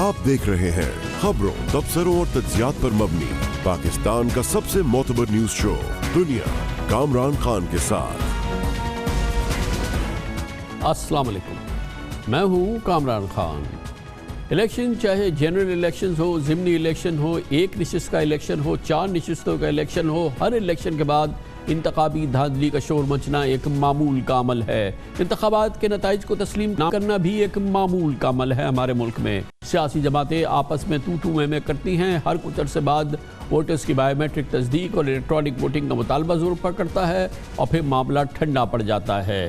आप देख रहे हैं खबरों, तबसरों और तज्जियात पर मबनी पाकिस्तान का सबसे मोतबर न्यूज शो दुनिया, कामरान खान के साथ। अस्सलाम वालेकुम, मैं हूं कामरान खान। इलेक्शन चाहे जनरल इलेक्शन हो, ज़िमनी इलेक्शन हो, एक नशिस्त का इलेक्शन हो, 4 नशिस्तों का इलेक्शन हो, हर इलेक्शन के बाद इंतखाबी धांधली का शोर मचना एक मामूल का अमल है। इंतखाबात के नताइज को तस्लीम ना करना भी एक मामूल का अमल है। हमारे मुल्क में सियासी जमातें आपस में तू में करती हैं। हर कुछ अरसे बाद वोटर्स की बायोमेट्रिक तस्दीक और इलेक्ट्रॉनिक वोटिंग का मुतालबा जोर पकड़ता है और फिर मामला ठंडा पड़ जाता है।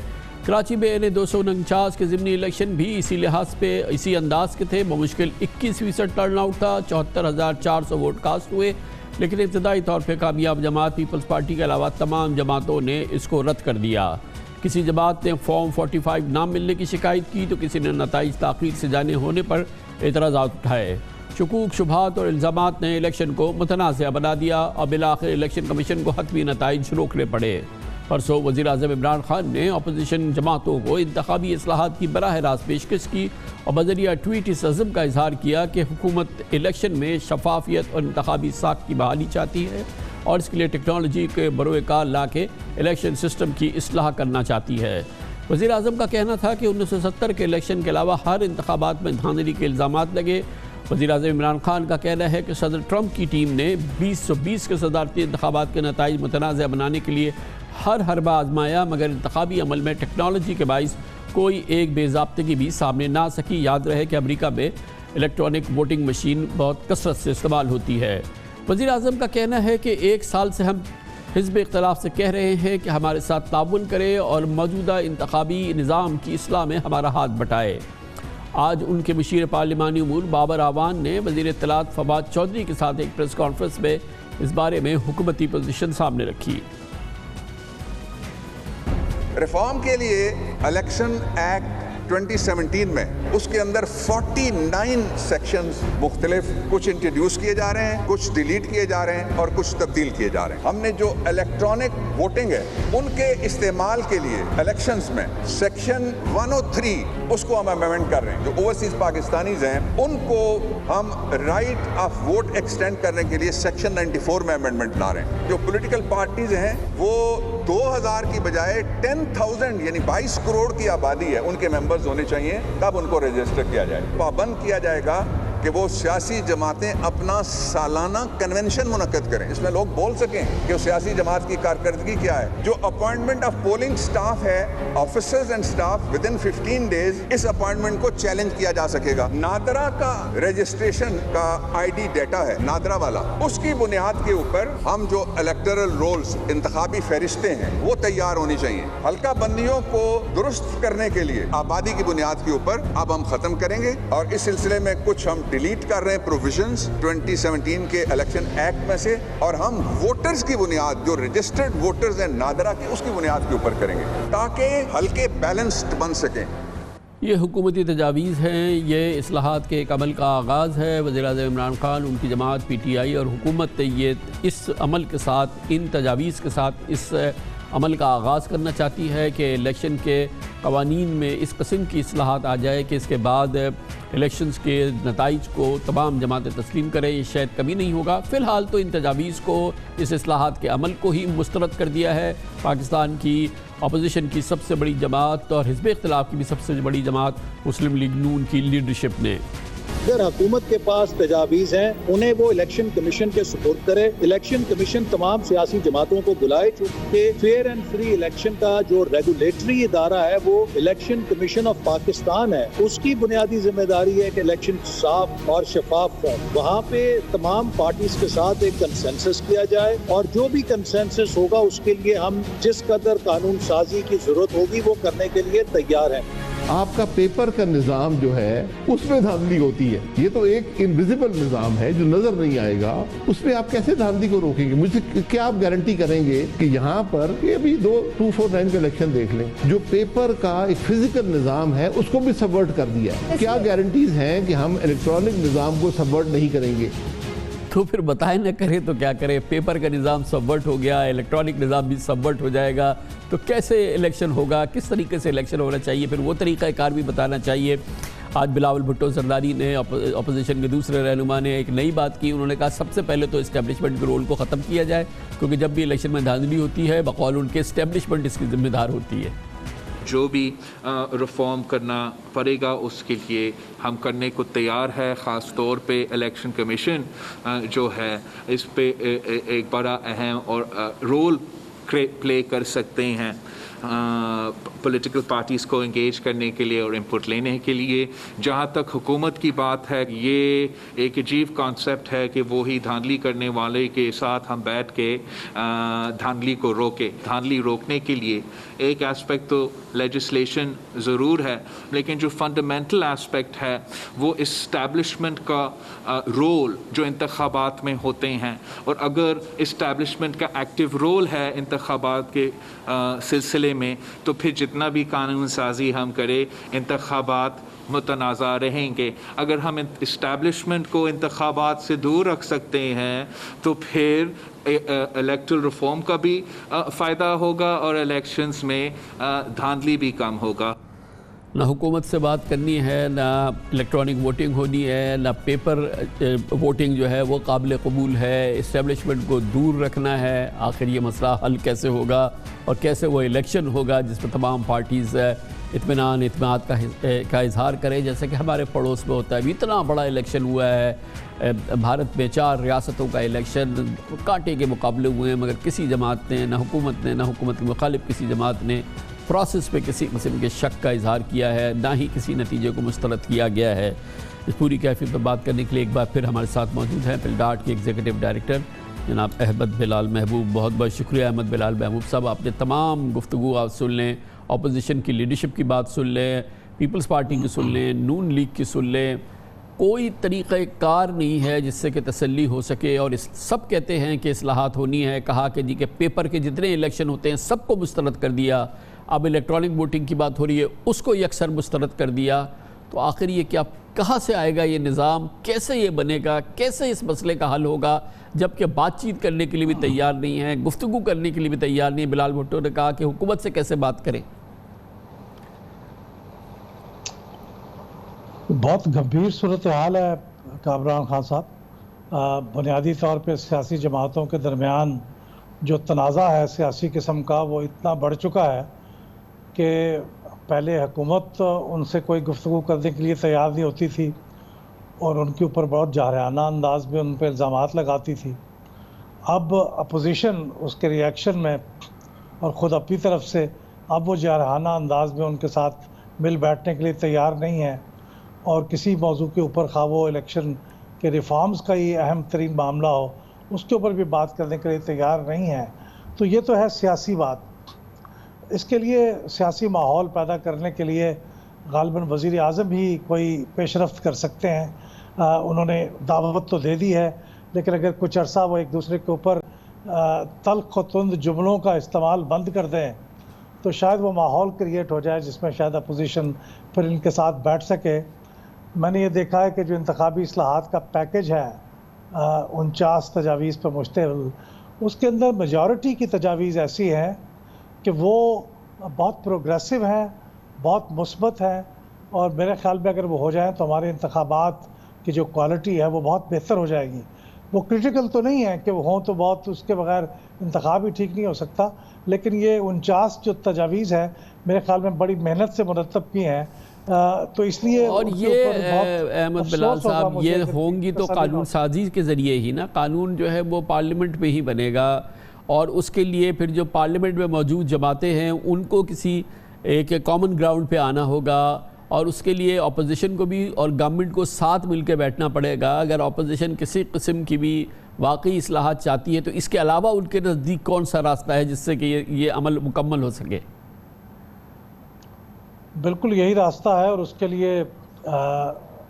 कराची में इन्हें 249 के ज़िमनी इलेक्शन भी इसी लिहाज पे इसी अंदाज के थे। बमुश्किल 21% टर्न आउट था, 74,400 वोट कास्ट हुए, लेकिन इब्तदाई तौर पर कामयाब जमात पीपल्स पार्टी के अलावा तमाम जमातों ने इसको रद्द कर दिया। किसी जमात ने फॉर्म 45 ना मिलने की शिकायत की तो किसी ने नताइज ताख़ीर से जाने होने पर एतराज़ात उठाए। शुकूक, शुबहात और इल्ज़ामात ने इलेक्शन को मुतनाज़ बना दिया और बिलाखिर इलेक्शन कमीशन को हतमी नताइज रोकने पड़े। परसों वज़ीर आज़म इमरान खान ने अपोजिशन जमातों को इंतखाबी इस्लाहात की बराह रास्त पेशकश की और बज़रिया ट्वीट इस अज़म का इजहार किया कि हुकूमत इलेक्शन में शफाफियत और इंतखाबी साख की बहाली चाहती है और इसके लिए टेक्नोलॉजी के बरोए कार ला के इलेक्शन सिस्टम की इस्लाह करना चाहती है। वज़ीर आज़म का कहना था कि 1970 के इलेक्शन के अलावा हर इंतखाबात में धांधली के इल्ज़ामात लगे। वज़ीर आज़म इमरान खान का कहना है कि सदर ट्रंप की टीम ने 2020 के सदारती इंतखाबात के नताइज मुतनाज़ बनाने के लिए हर हरबा आजमाया, मगर इंतखाबी अमल में टेक्नोलॉजी के बाइस कोई एक बेज़ाब्तगी भी सामने ना सकी। याद रहे कि अमेरिका में इलेक्ट्रॉनिक वोटिंग मशीन बहुत कसरत से इस्तेमाल होती है। वज़ीर आज़म का कहना है कि 1 साल से हम हिज़्ब इख्तिलाफ से कह रहे हैं कि हमारे साथ ताउन करे और मौजूदा इंतखाबी निज़ाम की इस्लाह में हमारा हाथ बटाए। आज उनके मशीर पार्लिमानी उमूर बाबर आवान ने वज़ीर इत्तलात फवाद चौधरी के साथ एक प्रेस कॉन्फ्रेंस में इस बारे में हुकूमती पोजीशन सामने रखी। रिफॉर्म के लिए इलेक्शन एक्ट 2017 में उसके अंदर 49 सेक्शंस मुख्तलिफ कुछ इंट्रोड्यूस किए जा रहे हैं, कुछ डिलीट किए जा रहे हैं और कुछ तब्दील किए जा रहे हैं। हमने जो इलेक्ट्रॉनिक वोटिंग है उनके इस्तेमाल के लिए इलेक्शंस में सेक्शन 103 उसको हम अमेंडमेंट कर रहे हैं। जो ओवरसीज पाकिस्तानीज हैं उनको हम राइट ऑफ वोट एक्सटेंड करने के लिए सेक्शन 94 में अमेंडमेंट ला रहे हैं। जो पॉलिटिकल पार्टीज हैं वो 2000 की बजाय 10,000 यानी 22 करोड़ की आबादी है उनके मेंबर्स होने चाहिए, तब उनको रजिस्टर किया जाए। पाबंद किया जाएगा कि वो सियासी जमातें अपना सालाना कन्वेंशन मुनक्किद करें। इसमें लोग बोल सकें कि सियासी जमात की कारकर्दगी क्या है। जो अपॉइंटमेंट ऑफ पोलिंग स्टाफ है, officers and staff, with in 15 days इस अपॉइंटमेंट को चैलेंज किया जा सकेगा। नादरा का रजिस्ट्रेशन का ID डाटा है, नादरा वाला, उसकी बुनियाद के ऊपर हम जो इलेक्टोरल रोल्स इंतखाबी फहरिस्तें हैं वो तैयार होनी चाहिए। हल्का बंदियों को दुरुस्त करने के लिए आबादी की बुनियाद के ऊपर अब हम खत्म करेंगे और इस सिलसिले में कुछ हम डिलीट कर रहे हैं प्रोविजंस 2017 के इलेक्शन एक्ट में से, और हम वोटर्स की बुनियाद जो रजिस्टर्ड वोटर्स हैं नादरा की उसकी बुनियाद के ऊपर करेंगे ताकि हल्के बैलेंस्ड बन सकें। ये हुकूमती तजावीज़ हैं, ये इस्लाहात के एक अमल का आगाज़ है। वज़ीर आज़म इमरान खान, उनकी जमात PTI और हुकूमत ये इस अमल के साथ, इन तजावीज़ के साथ इस अमल का आगाज़ करना चाहती है कि इलेक्शन के कवानीन में इस किस्म की इस्लाहात आ जाए कि इसके बाद इलेक्शंस के नताइज को तमाम जमातें तस्लीम करें। ये शायद कभी नहीं होगा। फ़िलहाल तो इन तजावीज़ को, इस इस्लाहात के अमल को ही मुस्तरद कर दिया है पाकिस्तान की अपोजिशन की सबसे बड़ी जमात और हिज़्ब इख्तिलाफ की भी सबसे बड़ी जमात मुस्लिम लीग नून की लीडरशिप ने। अगर हुकूमत के पास तजावीज़ हैं उन्हें वो इलेक्शन कमीशन के सुपुर्द करे। इलेक्शन कमीशन तमाम सियासी जमातों को बुलाए, चूँकि फेयर एंड फ्री इलेक्शन का जो रेगुलेटरी इदारा है वो इलेक्शन कमीशन ऑफ पाकिस्तान है। उसकी बुनियादी जिम्मेदारी है कि इलेक्शन साफ और शफाफ हो। वहाँ पे तमाम पार्टीज के साथ एक कंसेंसस किया जाए और जो भी कंसेंसस होगा उसके लिए हम जिस कदर कानून साजी की जरूरत होगी वो करने के लिए तैयार हैं। आपका पेपर का निज़ाम जो है उसमें धांधली होती है। ये तो एक इनविजिबल निज़ाम है जो नजर नहीं आएगा, उसमें आप कैसे धांधली को रोकेंगे? मुझे क्या आप गारंटी करेंगे कि यहाँ पर ये भी 249 का इलेक्शन देख लें, जो पेपर का एक फिजिकल निज़ाम है उसको भी सबवर्ट कर दिया है। क्या गारंटीज हैं कि हम इलेक्ट्रॉनिक निज़ाम को सबवर्ट नहीं करेंगे? तो फिर बताए न करें तो क्या करें? पेपर का निज़ाम सबवर्ट हो गया, इलेक्ट्रॉनिक निज़ाम भी सबवर्ट हो जाएगा, तो कैसे इलेक्शन होगा? किस तरीके से इलेक्शन होना चाहिए? फिर वो तरीक़ाकार भी बताना चाहिए। आज बिलावल भुट्टो जरदारी ने, अपोजिशन के दूसरे रहनुमा ने एक नई बात की। उन्होंने कहा सबसे पहले तो इस्टेब्लिशमेंट के रोल को ख़त्म किया जाए, क्योंकि जब भी इलेक्शन में धांधली होती है बकौल उनके इस्टेब्लिशमेंट इसकी जिम्मेदार होती है। जो भी रिफॉर्म करना पड़ेगा उसके लिए हम करने को तैयार है। ख़ास तौर पे इलेक्शन कमीशन जो है इस पे एक बड़ा अहम और रोल प्ले कर सकते हैं पॉलिटिकल पार्टीज़ को एंगेज करने के लिए और इनपुट लेने के लिए। जहाँ तक हुकूमत की बात है, ये एक अजीब कॉन्सेप्ट है कि वो ही धांधली करने वाले के साथ हम बैठ के धांधली को रोके। धांधली रोकने के लिए एक एस्पेक्ट तो लेजिस्लेशन ज़रूर है, लेकिन जो फंडामेंटल एस्पेक्ट है वो इस्टेब्लिशमेंट का रोल जो इंतखाबात में होते हैं, और अगर इस्टेब्लिशमेंट का एक्टिव रोल है इंतखाबात के सिलसिले में, तो फिर जितना भी कानून साजी हम करें इंतखाबात मुतनाज़ा रहेंगे। अगर हम इस्टेब्लिशमेंट को इंतखाबात से दूर रख सकते हैं तो फिर इलेक्टरल रिफॉर्म का भी फ़ायदा होगा और इलेक्शंस में धांधली भी कम होगा। ना हुकूमत से बात करनी है, ना इलेक्ट्रॉनिक वोटिंग होनी है, ना पेपर वोटिंग जो है वो काबिल कबूल है। इस्टेब्लिशमेंट को दूर रखना है। आखिर ये मसला हल कैसे होगा और कैसे वो इलेक्शन होगा जिसमें तमाम पार्टीज़ इत्मीनान इत्मीनात का इजहार करें, जैसे कि हमारे पड़ोस में होता है। इतना बड़ा इलेक्शन हुआ है भारत में, 4 रियासतों का इलेक्शन कांटे के मुकाबले हुए हैं, मगर किसी जमात ने, ना हुकूमत ने, ना हुकूमत के मुखालिफ किसी जमात ने प्रोसेस पे किसी किस्म के शक का इजहार किया है, ना ही किसी नतीजे को मुस्तरद किया गया है। इस पूरी कैफियत पर बात करने के लिए एक बार फिर हमारे साथ मौजूद हैं पिलडार्ट के एग्जीक्यूटिव डायरेक्टर जनाब अहमद बिलाल महबूब। बहुत बहुत शुक्रिया अहमद बिलाल महबूब साहब, आपने तमाम गुफ्तगू आप सुन लें, अपोजिशन की लीडरशिप की बात सुन लें, पीपल्स पार्टी की सुन लें, नून लीग की सुन लें। कोई तरीक़ाकार नहीं है जिससे कि तसल्ली हो सके, और इस सब कहते हैं कि इस्लाहात होनी है। कहा कि जी के पेपर के जितने इलेक्शन होते हैं सबको मुस्तरद कर दिया, अब इलेक्ट्रॉनिक वोटिंग की बात हो रही है उसको यकसर मुस्तरद कर दिया। तो आखिर ये क्या, कहाँ से आएगा ये निज़ाम, कैसे ये बनेगा, कैसे इस मसले का हल होगा, जबकि बातचीत करने के लिए भी तैयार नहीं है, गुफ्तगू करने के लिए भी तैयार नहीं है। बिलाल भुट्टो ने कहा कि हुकूमत से कैसे बात करें। बहुत गंभीर सूरत हाल है कामरान खान साहब। बुनियादी तौर पे सियासी जमातों के दरमियान जो तनाज़ा है सियासी किस्म का वो इतना बढ़ चुका है कि पहले हुकूमत उनसे कोई गुफ्तगू करने के लिए तैयार नहीं होती थी और उनके ऊपर बहुत जारहाना अंदाज में उन पर इल्ज़ामात लगाती थी। अब अपोजिशन उसके रिएक्शन में और ख़ुद अपनी तरफ से अब वो जारहाना अंदाज में उनके साथ मिल बैठने के लिए तैयार नहीं है, और किसी मौजू के ऊपर खा वो इलेक्शन के रिफॉर्म्स का ही अहम तरीन मामला हो उसके ऊपर भी बात करने के लिए तैयार नहीं है। तो ये तो है सियासी बात। इसके लिए सियासी माहौल पैदा करने के लिए गालिबन वज़ीर आज़म भी कोई पेशरफ्त कर सकते हैं। उन्होंने दावत तो दे दी है, लेकिन अगर कुछ अर्सा वो एक दूसरे के ऊपर तल्ख़ व तुंद जुमलों का इस्तेमाल बंद कर दें तो शायद वो माहौल क्रिएट हो जाए जिसमें शायद अपोजिशन फिर इनके साथ बैठ सके। मैंने ये देखा है कि जो इंतखाबी इस्लाहात का पैकेज है 49 तजावीज़ पर मुश्तमिल, उसके अंदर मेजॉरिटी की तजावीज़ ऐसी हैं कि वो बहुत प्रोग्रेसिव हैं, बहुत मुस्बत हैं, और मेरे ख़्याल में अगर वो हो जाएं तो हमारे इंतखाबात की जो क्वालिटी है वो बहुत बेहतर हो जाएगी। वो क्रिटिकल तो नहीं है कि वो हों तो बहुत, उसके बगैर इंतखाब ही ठीक नहीं हो सकता, लेकिन ये 49 जो तजावीज़ है मेरे ख्याल में बड़ी मेहनत से मुरतब की हैं। तो इसलिए और ये अहमद बिलाल साहब ये होंगी तो कानून साजी के ज़रिए ही ना, कानून जो है वो पार्लियामेंट में ही बनेगा, और उसके लिए फिर जो पार्लियामेंट में मौजूद जमातें हैं उनको किसी एक कॉमन ग्राउंड पे आना होगा, और उसके लिए अपोजिशन को भी और गवर्नमेंट को साथ मिलकर बैठना पड़ेगा। अगर अपोजिशन किसी किस्म की भी वाकई इस्लाहात चाहती है तो इसके अलावा उनके नज़दीक कौन सा रास्ता है जिससे कि ये अमल मुकम्मल हो सके? बिल्कुल यही रास्ता है, और उसके लिए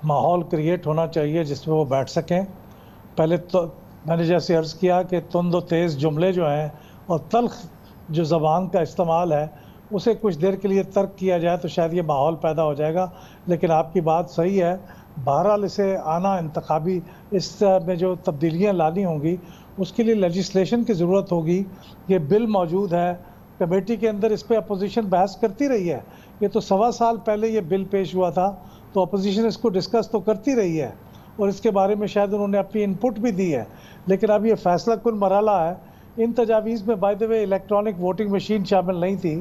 माहौल क्रिएट होना चाहिए जिसमें वो बैठ सकें। पहले तो मैंने जैसे अर्ज़ किया कि तुंद व तेज़ जुमले जो हैं और तल्ख़ जो ज़बान का इस्तेमाल है उसे कुछ देर के लिए तर्क किया जाए तो शायद ये माहौल पैदा हो जाएगा। लेकिन आपकी बात सही है, बहरहाल इसे आना इंतखाबी इस में जो तब्दीलियाँ लानी होंगी उसके लिए लेजिस्लेशन की ज़रूरत होगी। ये बिल मौजूद है, कमेटी के अंदर इस पर अपोजिशन बहस करती रही है। ये तो 1.25 साल पहले ये बिल पेश हुआ था तो अपोजिशन इसको डिस्कस तो करती रही है और इसके बारे में शायद उन्होंने अपनी इनपुट भी दी है, लेकिन अब ये फैसला कुन मरहला है। इन तजावीज़ में by the way electronic voting machine शामिल नहीं थी,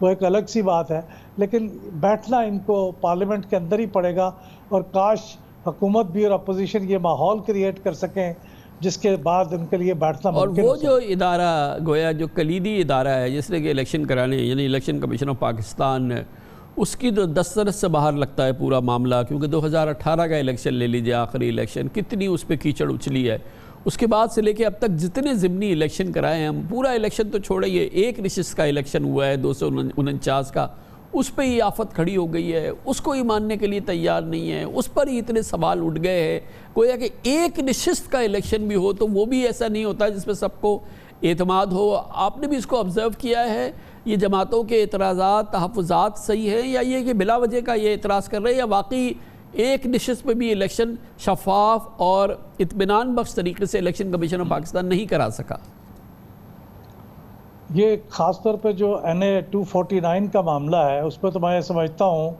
वो एक अलग सी बात है, लेकिन बैठना इनको पार्लियामेंट के अंदर ही पड़ेगा और काश हुकूमत भी और अपोजिशन ये माहौल क्रिएट कर सकें जिसके बाद उनके लिए बैठना और मुमकिन वो हो सके। जो इदारा गोया जो कलीदी इदारा है जिसने कि इलेक्शन कराने यानी इलेक्शन कमीशन ऑफ पाकिस्तान, उसकी तो दस्तरस से बाहर लगता है पूरा मामला, क्योंकि 2018 का इलेक्शन ले लीजिए, आखिरी इलेक्शन, कितनी उस पर कीचड़ उछली है। उसके बाद से लेके अब तक जितने ज़िमनी इलेक्शन कराए हैं हम, पूरा इलेक्शन तो छोड़िए, एक नशिस्त का इलेक्शन हुआ है 249 का, उस पर ही आफत खड़ी हो गई है, उसको ही मानने के लिए तैयार नहीं है, उस पर ही इतने सवाल उठ गए हैं। गोया कि एक नशिस्त का इलेक्शन भी हो तो वो भी ऐसा नहीं होता जिसमें सबको एतमाद हो। आपने भी इसको ऑब्ज़र्व किया है, ये जमातों के एतराज़ात तहफ़्फ़ुज़ात सही है या ये कि बिला वजह का ये एतराज़ कर रहे हैं, या वाकई एक नशिस्त में भी इलेक्शन शफाफ और इत्मीनान बख्श तरीके से इलेक्शन कमीशन ऑफ पाकिस्तान नहीं करा सका? ये ख़ास तौर पे जो NA 249 का मामला है उस पर तो मैं समझता हूँ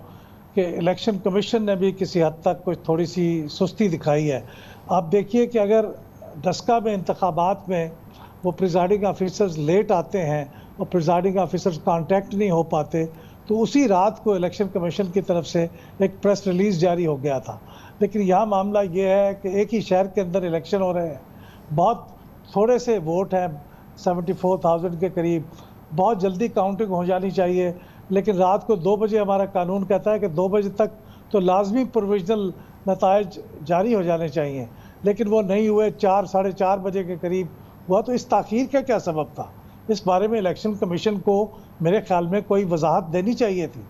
कि इलेक्शन कमीशन ने भी किसी हद तक कुछ थोड़ी सी सुस्ती दिखाई है। आप देखिए कि अगर डस्का में इंतखाबात में वो प्रिजाइडिंग ऑफिसर्स लेट आते हैं और प्रिजाइडिंग ऑफिसर्स कांटेक्ट नहीं हो पाते, तो उसी रात को इलेक्शन कमीशन की तरफ से एक प्रेस रिलीज़ जारी हो गया था। लेकिन यहाँ मामला ये है कि एक ही शहर के अंदर इलेक्शन हो रहे हैं, बहुत थोड़े से वोट हैं, 74,000 के करीब, बहुत जल्दी काउंटिंग हो जानी चाहिए, लेकिन रात को 2 बजे हमारा कानून कहता है कि 2 बजे तक तो लाजमी प्रोविजनल नताइज जारी हो जाने चाहिए, लेकिन वो नहीं हुए, 4 साढ़े 4 बजे के करीब हुआ। तो इस ताख़ीर का क्या सबब था, इस बारे में इलेक्शन कमीशन को मेरे ख्याल में कोई वजाहत देनी चाहिए थी।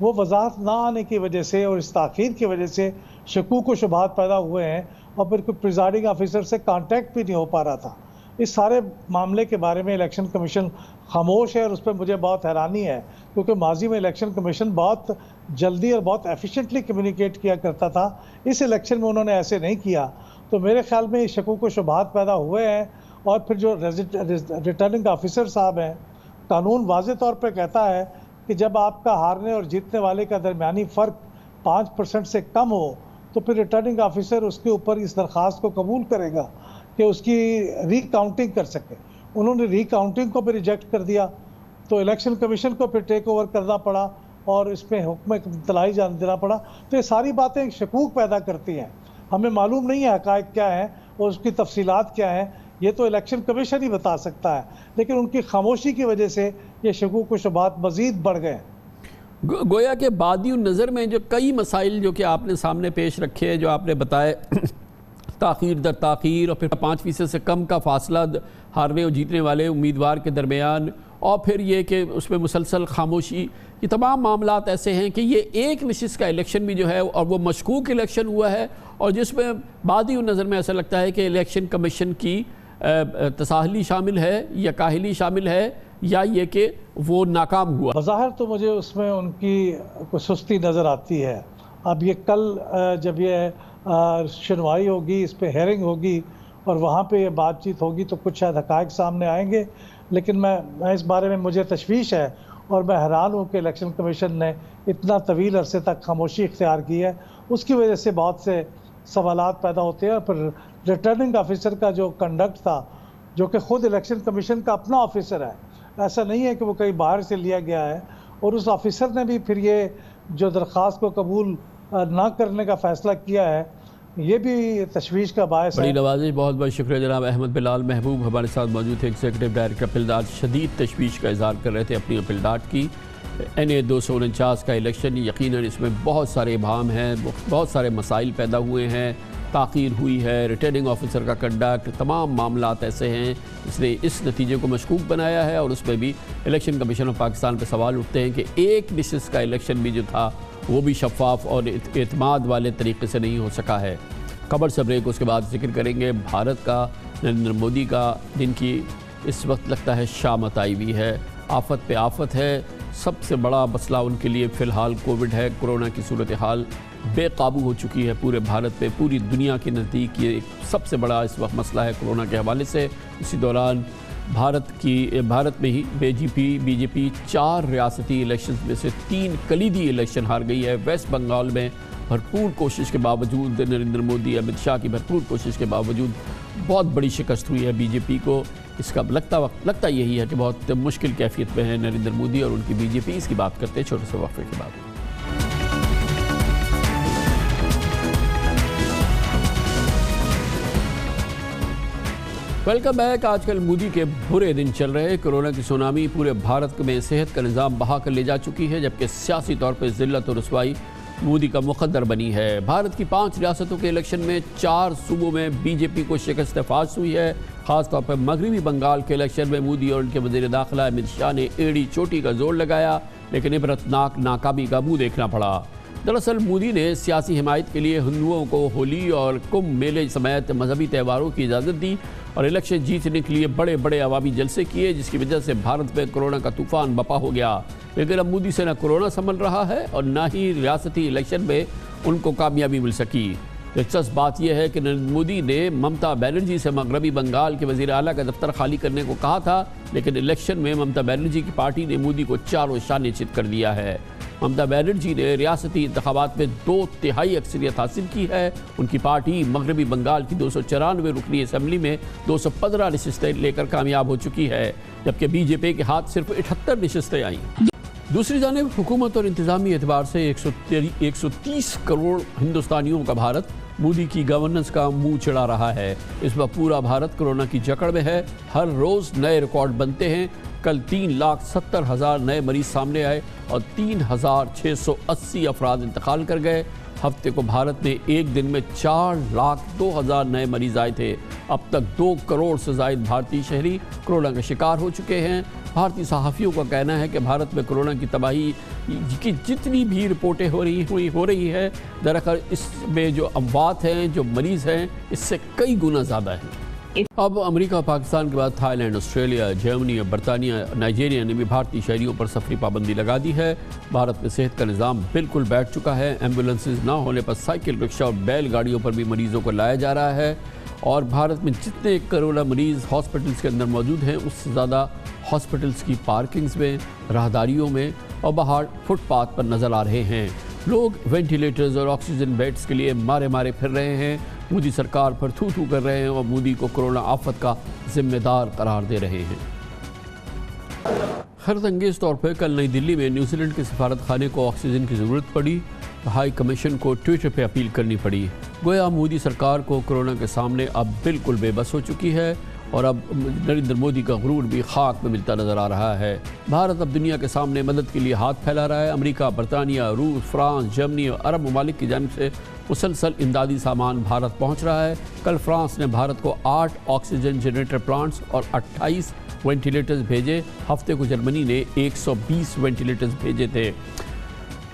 वो वजाहत ना आने की वजह से और इस ताख़ीर की वजह से शकूक व शुबहात पैदा हुए हैं और फिर कोई प्रिजाइडिंग ऑफिसर से कांटेक्ट भी नहीं हो पा रहा था। इस सारे मामले के बारे में इलेक्शन कमीशन खामोश है और उस पर मुझे बहुत हैरानी है, क्योंकि माजी में इलेक्शन कमीशन बहुत जल्दी और बहुत एफिशिएंटली कम्युनिकेट किया करता था। इस इलेक्शन में उन्होंने ऐसे नहीं किया, तो मेरे ख्याल में शकूक व शुबहात पैदा हुए हैं। और फिर जो रिटर्निंग ऑफिसर साहब हैं, कानून वाज़े तौर पर कहता है कि जब आपका हारने और जीतने वाले का दरमियानी फ़र्क 5% से कम हो तो फिर रिटर्निंग ऑफिसर उसके ऊपर इस दरख्वास्त को कबूल करेगा कि उसकी रीकाउंटिंग कर सके। उन्होंने रीकाउंटिंग को भी रिजेक्ट कर दिया, तो इलेक्शन कमीशन को फिर टेक ओवर करना पड़ा और इसमें हुक्म तलाई जान देना पड़ा। तो ये सारी बातें शकूक पैदा करती हैं, हमें मालूम नहीं है हक़ाइक़ क्या है और उसकी तफसीलात क्या है, ये तो इलेक्शन कमीशन ही बता सकता है, लेकिन उनकी खामोशी की वजह से ये शकूक व शुबहात मज़ीद बढ़ गए। गोया के बादी नज़र में जो कई मसाइल जो कि आपने सामने पेश रखे हैं, जो आपने बताए ताख़ीर दर ताख़ीर और फिर 5% से कम का फासला हारने और जीतने वाले उम्मीदवार के दरमियान, और फिर ये कि उसमें मुसलसल खामोशी, ये तमाम मामलात ऐसे हैं कि ये एक नशिस्त का इलेक्शन भी जो है और वो मशकूक इलेक्शन हुआ है और जिसमें बादी नज़र में ऐसा लगता है कि इलेक्शन कमीशन की तसाहली शामिल है या काहिली शामिल है या ये कि वो नाकाम हुआ। बज़ाहिर तो मुझे उसमें उनकी कुछ सुस्ती नज़र आती है। अब ये कल जब ये सुनवाई होगी, इस पे हेयरिंग होगी और वहाँ पे ये बातचीत होगी तो कुछ शायद हक़ाइक़ सामने आएंगे, लेकिन मैं इस बारे में मुझे तशवीश है और मैं हैरान हूँ कि इलेक्शन कमीशन ने इतना तवील अरसे तक खामोशी इख्तियार की है। उसकी वजह से बहुत से सवालात पैदा होते हैं। और फिर रिटर्निंग ऑफिसर का जो कंडक्ट था, जो कि ख़ुद इलेक्शन कमीशन का अपना ऑफिसर है, ऐसा नहीं है कि वो कहीं बाहर से लिया गया है, और उस ऑफिसर ने भी फिर ये जो दरख्वास्त को कबूल ना करने का फ़ैसला किया है, ये भी तशवीश का बायस है। बड़ी नवाज़िश, बहुत बहुत शुक्रिया जनाब। अहमद बिलाल महबूब हमारे साथ मौजूद थे, एग्जीक्यूटिव डायरेक्टर अपीलदार, शदीद तशवीश का इज़हार कर रहे थे अपनी अपीलदार की। NA 249 का इलेक्शन, यकीनन इसमें बहुत सारे इबाम हैं, बहुत सारे मसाइल पैदा हुए हैं, ताख़ीर हुई है, रिटर्निंग ऑफिसर का कंडक्ट, तमाम मामलात ऐसे हैं इसने इस नतीजे को मशकूक बनाया है। और उसमें भी इलेक्शन कमीशन ऑफ पाकिस्तान पर सवाल उठते हैं कि एक नशिस्त का इलेक्शन भी जो था वो भी शफाफ और एतमाद वाले तरीके से नहीं हो सका है। खबर से ब्रेक, उसके बाद जिक्र करेंगे भारत का, नरेंद्र मोदी का, जिनकी इस वक्त लगता है शामत आई हुई है, आफत पे आफत है। सबसे बड़ा मसला उनके लिए फ़िलहाल कोविड है। कोरोना की सूरत हाल बेकाबू हो चुकी है पूरे भारत पे, पूरी दुनिया के नज़दीक ये सबसे बड़ा इस वक्त मसला है कोरोना के हवाले से। इसी दौरान भारत में ही बीजेपी 4 रियासती इलेक्शन में से 3 कलीदी इलेक्शन हार गई है। वेस्ट बंगाल में भरपूर कोशिश के बावजूद, नरेंद्र मोदी, अमित शाह की भरपूर कोशिश के बावजूद बहुत बड़ी शिकस्त हुई है बीजेपी को। इसका लगता यही है कि बहुत मुश्किल कैफियत में है नरेंद्र मोदी और उनकी बीजेपी। इसकी बात करते हैं छोटे से वक्फे के बाद। Welcome back. आजकल मोदी के बुरे दिन चल रहे हैं। कोरोना की सुनामी पूरे भारत में सेहत का निज़ाम बहा कर ले जा चुकी है, जबकि सियासी तौर पर जिल्लत और रुसवाई मोदी का मुकद्दर बनी है। भारत की 5 रियासतों के इलेक्शन में 4 सूबों में बीजेपी को शिकस्त फाश हुई है। खासतौर पर मगरबी बंगाल के इलेक्शन में मोदी और उनके वज़ीर दाखिला अमित शाह ने एड़ी चोटी का जोर लगाया, लेकिन इबरतनाक नाकामी का मुँह देखना पड़ा। दरअसल मोदी ने सियासी हिमायत के लिए हिंदुओं को होली और कुंभ मेले समेत मजहबी त्योहारों की इजाज़त दी और इलेक्शन जीतने के लिए बड़े बड़े अवामी जलसे किए, जिसकी वजह से भारत में कोरोना का तूफान बपा हो गया। लेकिन अब मोदी से न कोरोना संभल रहा है और न ही रियासती इलेक्शन में उनको कामयाबी मिल सकी। दिलचस्प बात यह है कि नरेंद्र मोदी ने ममता बनर्जी से मगरबी बंगाल के वज़ीर आला का दफ्तर खाली करने को कहा था, लेकिन इलेक्शन में ममता बनर्जी की पार्टी ने मोदी को चारों शाने चित कर दिया है। ममता बनर्जी ने रियासती इंतखाबात में 2/3 अक्सरियत हासिल की है। उनकी पार्टी मगरबी बंगाल की 294 रुकनी असम्बली में 215 नशिस्तें लेकर कामयाब हो चुकी है, जबकि बीजेपी के हाथ सिर्फ 78 नशिस्तें आई। दूसरी जानिब हुकूमत और इंतजामी एतबार से 130 करोड़ हिंदुस्तानियों का भारत मोदी की गवर्नेंस का मुंह चिढ़ा रहा है। इस वक्त पूरा भारत कोरोना की जकड़ में है। हर रोज़ नए रिकॉर्ड बनते हैं। कल 3,70,000 नए मरीज सामने आए और 3,680 अफराद इंतकाल कर गए। हफ्ते को भारत में एक दिन में 4,02,000 नए मरीज आए थे। अब तक 2 करोड़ से ज़ायद भारतीय शहरी कोरोना का शिकार हो चुके हैं। भारतीय सहाफ़ियों का कहना है कि भारत में कोरोना की तबाही की जितनी भी रिपोर्टें हो रही है, दरअसल इसमें जो अमवात हैं, जो मरीज़ हैं, इससे कई गुना ज़्यादा हैं। अब अमेरिका, पाकिस्तान के बाद थाईलैंड, ऑस्ट्रेलिया, जर्मनी, बरतानिया, नाइजीरिया ने भी भारतीय शहरियों पर सफरी पाबंदी लगा दी है। भारत में सेहत का निज़ाम बिल्कुल बैठ चुका है। एम्बुलेंसेज ना होने पर साइकिल, रिक्शा और बैलगाड़ियों पर भी मरीज़ों को लाया जा रहा है। और भारत में जितने कोरोना मरीज़ हॉस्पिटल्स के अंदर मौजूद हैं, उससे ज़्यादा हॉस्पिटल्स की पार्किंग्स में, राहदारियों में और बाहर फुटपाथ पर नज़र आ रहे हैं। लोग वेंटिलेटर्स और ऑक्सीजन बेड्स के लिए मारे फिर रहे हैं। मोदी सरकार पर थू कर रहे हैं और मोदी को कोरोना आफत का जिम्मेदार करार दे रहे हैं। हैरतअंगेज़ तौर पर कल नई दिल्ली में न्यूजीलैंड के सफारत खाने को ऑक्सीजन की ज़रूरत पड़ी। हाई कमीशन को ट्विटर पर अपील करनी पड़ी। गोया मोदी सरकार को कोरोना के सामने अब बिल्कुल बेबस हो चुकी है और अब नरेंद्र मोदी का गुरूर भी खाक में मिलता नज़र आ रहा है। भारत अब दुनिया के सामने मदद के लिए हाथ फैला रहा है। अमेरिका, बरतानिया, रूस, फ्रांस, जर्मनी और अरब ममालिक की जानिब से मुसलसल इमदादी सामान भारत पहुँच रहा है। कल फ्रांस ने भारत को 8 ऑक्सीजन जनरेटर प्लांट्स और 28 वेंटिलेटर्स भेजे। हफ्ते को जर्मनी ने 120 वेंटिलेटर्स भेजे थे।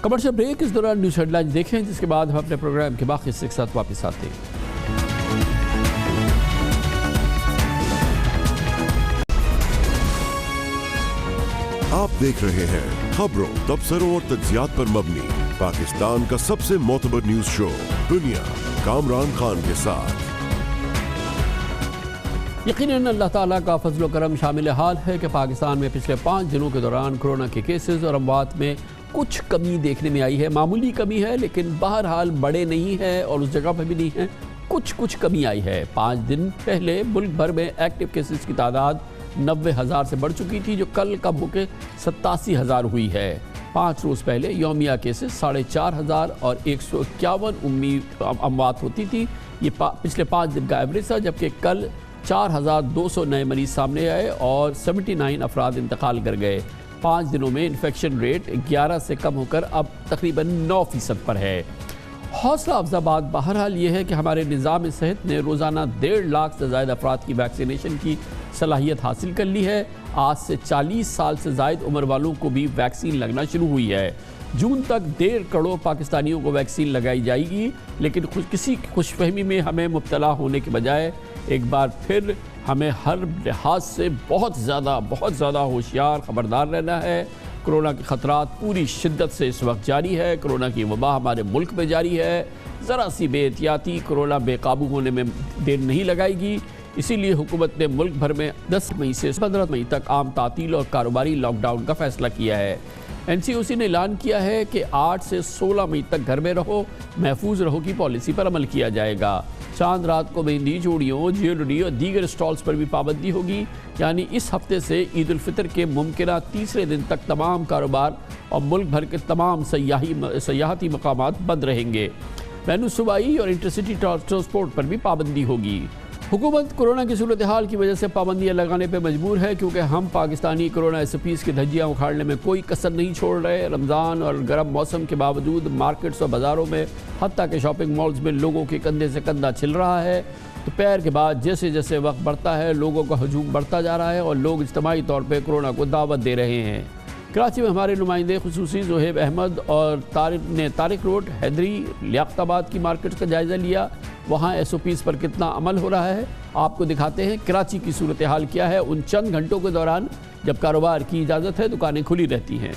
Commercial break. इस दौरान न्यूज़ हेडलाइंस देखें, जिसके बाद हम अपने प्रोग्राम के बाकी हिस्से के साथ वापस आते हैं। आप देख रहे हैं खबरों, तबसरों और तज्जियात पर मबनी पाकिस्तान का सबसे मोतबर न्यूज शो दुनिया, कामरान खान के साथ। यकीनन अल्लाह ताला का फजल करम शामिल हाल है कि पाकिस्तान में पिछले 5 दिनों के दौरान कोरोना के केसेस और अमवात में कुछ कमी देखने में आई है। मामूली कमी है, लेकिन बहरहाल बड़े नहीं है और उस जगह पर भी नहीं है। कुछ कमी आई है। 5 दिन पहले मुल्क भर में एक्टिव केसेस की तादाद 90,000 से बढ़ चुकी थी, जो कल कब होकर 87,000 हुई है। 5 रोज़ पहले यौमिया केसेस 4,500 और 151 अमवात होती थी। ये पिछले 5 दिन का एवरेज था, जबकि कल 4,200 नए मरीज सामने आए और 79 अफराद इंतकाल कर गए। 5 दिनों में इन्फेक्शन रेट 11 से कम होकर अब तकरीबन 9% पर है। हौसला अफजा बात बहरहाल ये है कि हमारे निज़ाम सेहत ने रोज़ाना 1.5 लाख से ज़्यादा अफराद की वैक्सीनेशन की सलाहियत हासिल कर ली है। आज से 40 साल से ज़ायद उम्र वालों को भी वैक्सीन लगना शुरू हुई है। जून तक 1.5 करोड़ पाकिस्तानियों को वैक्सीन लगाई जाएगी, लेकिन किसी खुशफहमी में हमें मुब्तला होने के बजाय एक बार फिर हमें हर लिहाज से बहुत ज़्यादा होशियार, खबरदार रहना है। कोरोना के ख़तरात पूरी शिद्दत से इस वक्त जारी है। कोरोना की वबा हमारे मुल्क में जारी है। ज़रा सी बेहतियाती कोरोना बेकाबू होने में देर नहीं लगाएगी। इसीलिए हुकूमत ने मुल्क भर में 10 मई से 15 मई तक आम तातील और कारोबारी लॉकडाउन का फैसला किया है। NCOC ने ऐलान किया है कि 8 से 16 मई तक घर में रहो, महफूज रहो की पॉलिसी पर अमल किया जाएगा। चांद रात को मेहंदी, चूड़ियों, ज्वेलरी और दीगर स्टॉल्स पर भी पाबंदी होगी। यानी इस हफ्ते से ईद उल फितर के मुमकिन तीसरे दिन तक तमाम कारोबार और मुल्क भर के तमाम सयाहती मकामात बंद रहेंगे। बैनुल सूबाई और इंटरसिटी ट्रांसपोर्ट पर भी पाबंदी होगी। हुकूमत कोरोना की सूरत हाल की वजह से पाबंदियाँ लगाने पर मजबूर है, क्योंकि हम पाकिस्तानी कोरोना SOPs की धज्जियाँ उखाड़ने में कोई कसर नहीं छोड़ रहे। रमज़ान और गर्म मौसम के बावजूद मार्केट्स और बाज़ारों में, हत्ता के शॉपिंग मॉल्स में लोगों के कंधे से कंधा छिल रहा है। दोपहर के बाद जैसे जैसे वक्त बढ़ता है, लोगों का हजूम बढ़ता जा रहा है और लोग इज्तिमाई तौर पर कोरोना को दावत दे रहे हैं। कराची में हमारे नुमाइंदे खुसूसी ज़ोहेब अहमद और तारिक रोड, हैदरी, लियाकताबाद की मार्केट का जायज़ा लिया। वहाँ SOPs पर कितना अमल हो रहा है आपको दिखाते हैं। कराची की सूरत हाल क्या है उन चंद घंटों के दौरान जब कारोबार की इजाज़त है, दुकानें खुली रहती हैं।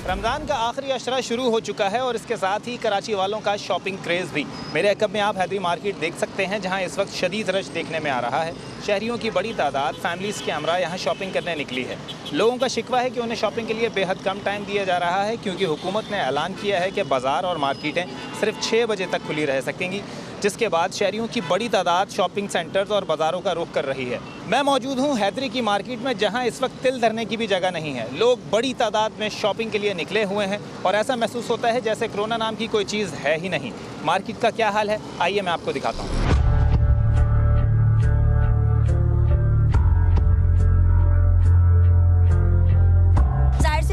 रमज़ान का आखिरी अशरा शुरू हो चुका है और इसके साथ ही कराची वालों का शॉपिंग क्रेज़ भी। मेरे अकब में आप हैदरी मार्केट देख सकते हैं, जहां इस वक्त शदीद रश देखने में आ रहा है। शहरियों की बड़ी तादाद फैमिलीज़ के हमरा यहाँ शॉपिंग करने निकली है। लोगों का शिकवा है कि उन्हें शॉपिंग के लिए बेहद कम टाइम दिया जा रहा है, क्योंकि हुकूमत ने ऐलान किया है कि बाज़ार और मार्केटें सिर्फ 6 बजे तक खुली रह सकेंगी, जिसके बाद शहरियों की बड़ी तादाद शॉपिंग सेंटर्स और बाज़ारों का रुख कर रही है। मैं मौजूद हूँ हैदरी की मार्केट में, जहाँ इस वक्त तिल धरने की भी जगह नहीं है। लोग बड़ी तादाद में शॉपिंग के लिए निकले हुए हैं और ऐसा महसूस होता है जैसे कोरोना नाम की कोई चीज़ है ही नहीं। मार्केट का क्या हाल है, आइए मैं आपको दिखाता हूँ।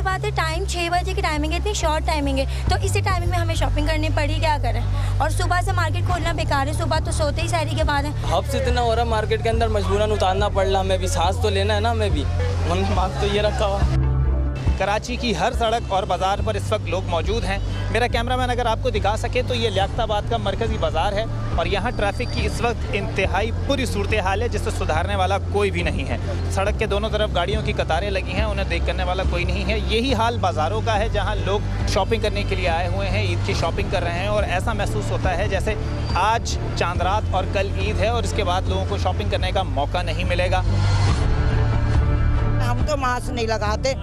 बात है, टाइम 6 बजे की टाइमिंग है, इतनी शॉर्ट टाइमिंग है, तो इसी टाइमिंग में हमें शॉपिंग करनी पड़ी, क्या करें। और सुबह से मार्केट खोलना बेकार है, सुबह तो सोते ही सहरी के बाद है। हब से इतना हो रहा मार्केट के अंदर, मजबूरन उतारना पड़ रहा। हमें भी सांस तो लेना है ना, हमें भी मास्क तो ये रखा हुआ। कराची की हर सड़क और बाज़ार पर इस वक्त लोग मौजूद हैं। मेरा कैमरामैन अगर आपको दिखा सके तो ये लियाकताबाद का मरकज़ी बाज़ार है और यहाँ ट्रैफिक की इस वक्त इंतहाई बुरी सूरत हाल है, जिससे सुधारने वाला कोई भी नहीं है। सड़क के दोनों तरफ गाड़ियों की कतारें लगी हैं, उन्हें देख करने वाला कोई नहीं है। यही हाल बाज़ारों का है, जहाँ लोग शॉपिंग करने के लिए आए हुए हैं, ईद की शॉपिंग कर रहे हैं और ऐसा महसूस होता है जैसे आज चांद रात और कल ईद है और इसके बाद लोगों को शॉपिंग करने का मौका नहीं मिलेगा। हम तो मास्क नहीं लगाते,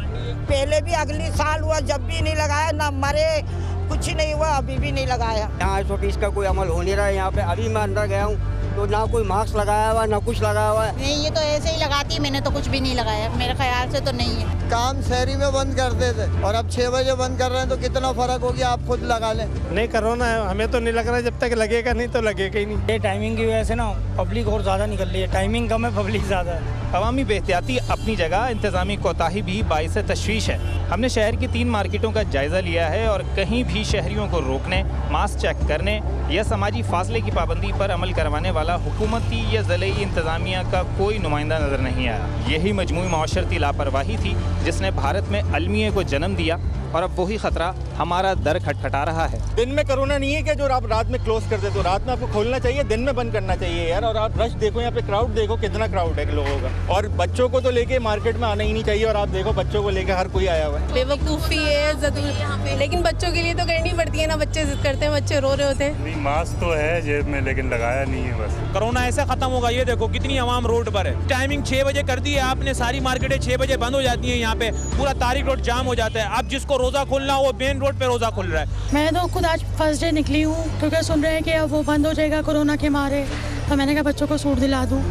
पहले भी अगले साल हुआ जब भी नहीं लगाया, ना मरे, कुछ नहीं हुआ, अभी भी नहीं लगाया। यहाँ SOPs का कोई अमल हो नहीं रहा है यहाँ पे। अभी मैं अंदर गया हूँ तो ना कोई मास्क लगाया हुआ, ना कुछ लगाया हुआ है। नहीं, ये तो ऐसे ही लगाती है, मैंने तो कुछ भी नहीं लगाया, मेरे ख्याल से तो नहीं है। काम शहरी में बंद करते थे और अब 6 बजे बंद कर रहे हैं, तो कितना फर्क हो गया, आप खुद लगा लें। नहीं, कोरोना है, हमें तो नहीं लग रहा है, जब तक लगेगा नहीं तो लगेगा ही नहीं। ये टाइमिंग की वजह से ना पब्लिक और ज़्यादा निकल रही है, टाइमिंग कम है, पब्लिक ज़्यादा है। अवामी बेहतियाती अपनी जगह, इंतज़ामी कोताही भी बाइस तशवीश है। हमने शहर की 3 मार्केटों का जायज़ा लिया है और कहीं भी शहरियों को रोकने, मास्क चेक करने या समाजी फासले की पाबंदी पर अमल करवाने वाला हुकूमती या ज़िले इंतज़ामिया का कोई नुमाइंदा नज़र नहीं आया। यही मजमूई माशरती लापरवाही थी जिसने भारत में अलमिये को जन्म दिया और अब वही खतरा हमारा दर खटखटा रहा है। दिन में कोरोना नहीं है कि जो आप रात में क्लोज कर देते हो, रात में आपको खोलना चाहिए, दिन में बंद करना चाहिए यार। और आप रश देखो, यहाँ पे क्राउड देखो, कितना क्राउड है लोगों का। और बच्चों को तो लेके मार्केट में आना ही नहीं चाहिए और आप देखो बच्चों को लेके हर कोई आया हुआ है। बेवकूफ़ी है, लेकिन बच्चों के लिए तो करनी पड़ती है ना, बच्चे जिद करते हैं, बच्चे रो रहे होते हैं। मास्क तो है जेब में लेकिन लगाया नहीं है बस। कोरोना ऐसे खत्म होगा, ये देखो कितनी आवाम रोड पर है। टाइमिंग 6 बजे कर दी है आपने, सारी मार्केटें 6 बजे बंद हो जाती हैं, यहाँ पे पूरा तारिक रोड जाम हो जाता है। अब जिसको रोजा खोलना हो वो मेन रोड पे रोजा खुल रहा है। मैं तो खुद आज फर्स्ट डे निकली हूँ, क्योंकि सुन रहे हैं कि अब वो बंद हो जाएगा कोरोना के मारे, तो मैंने कहा बच्चों को सूट दिला दूँ।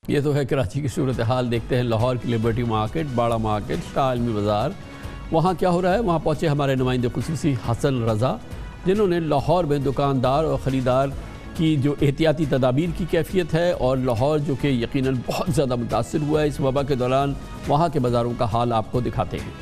ये तो है कराची की सूरत हाल। देखते हैं लाहौर की लिबर्टी मार्केट, बाड़ा मार्केट, शाह आलमी बाज़ार, वहाँ क्या हो रहा है। वहाँ पहुँचे हमारे नुमाइंदे खुसूसी हसन रज़ा, जिन्होंने लाहौर में दुकानदार और ख़रीदार की जो एहतियाती तदाबीर की कैफियत है और लाहौर जो कि यकीनन बहुत ज़्यादा मुतासिर हुआ है इस वबा के दौरान, वहाँ के बाज़ारों का हाल आपको दिखाते हैं।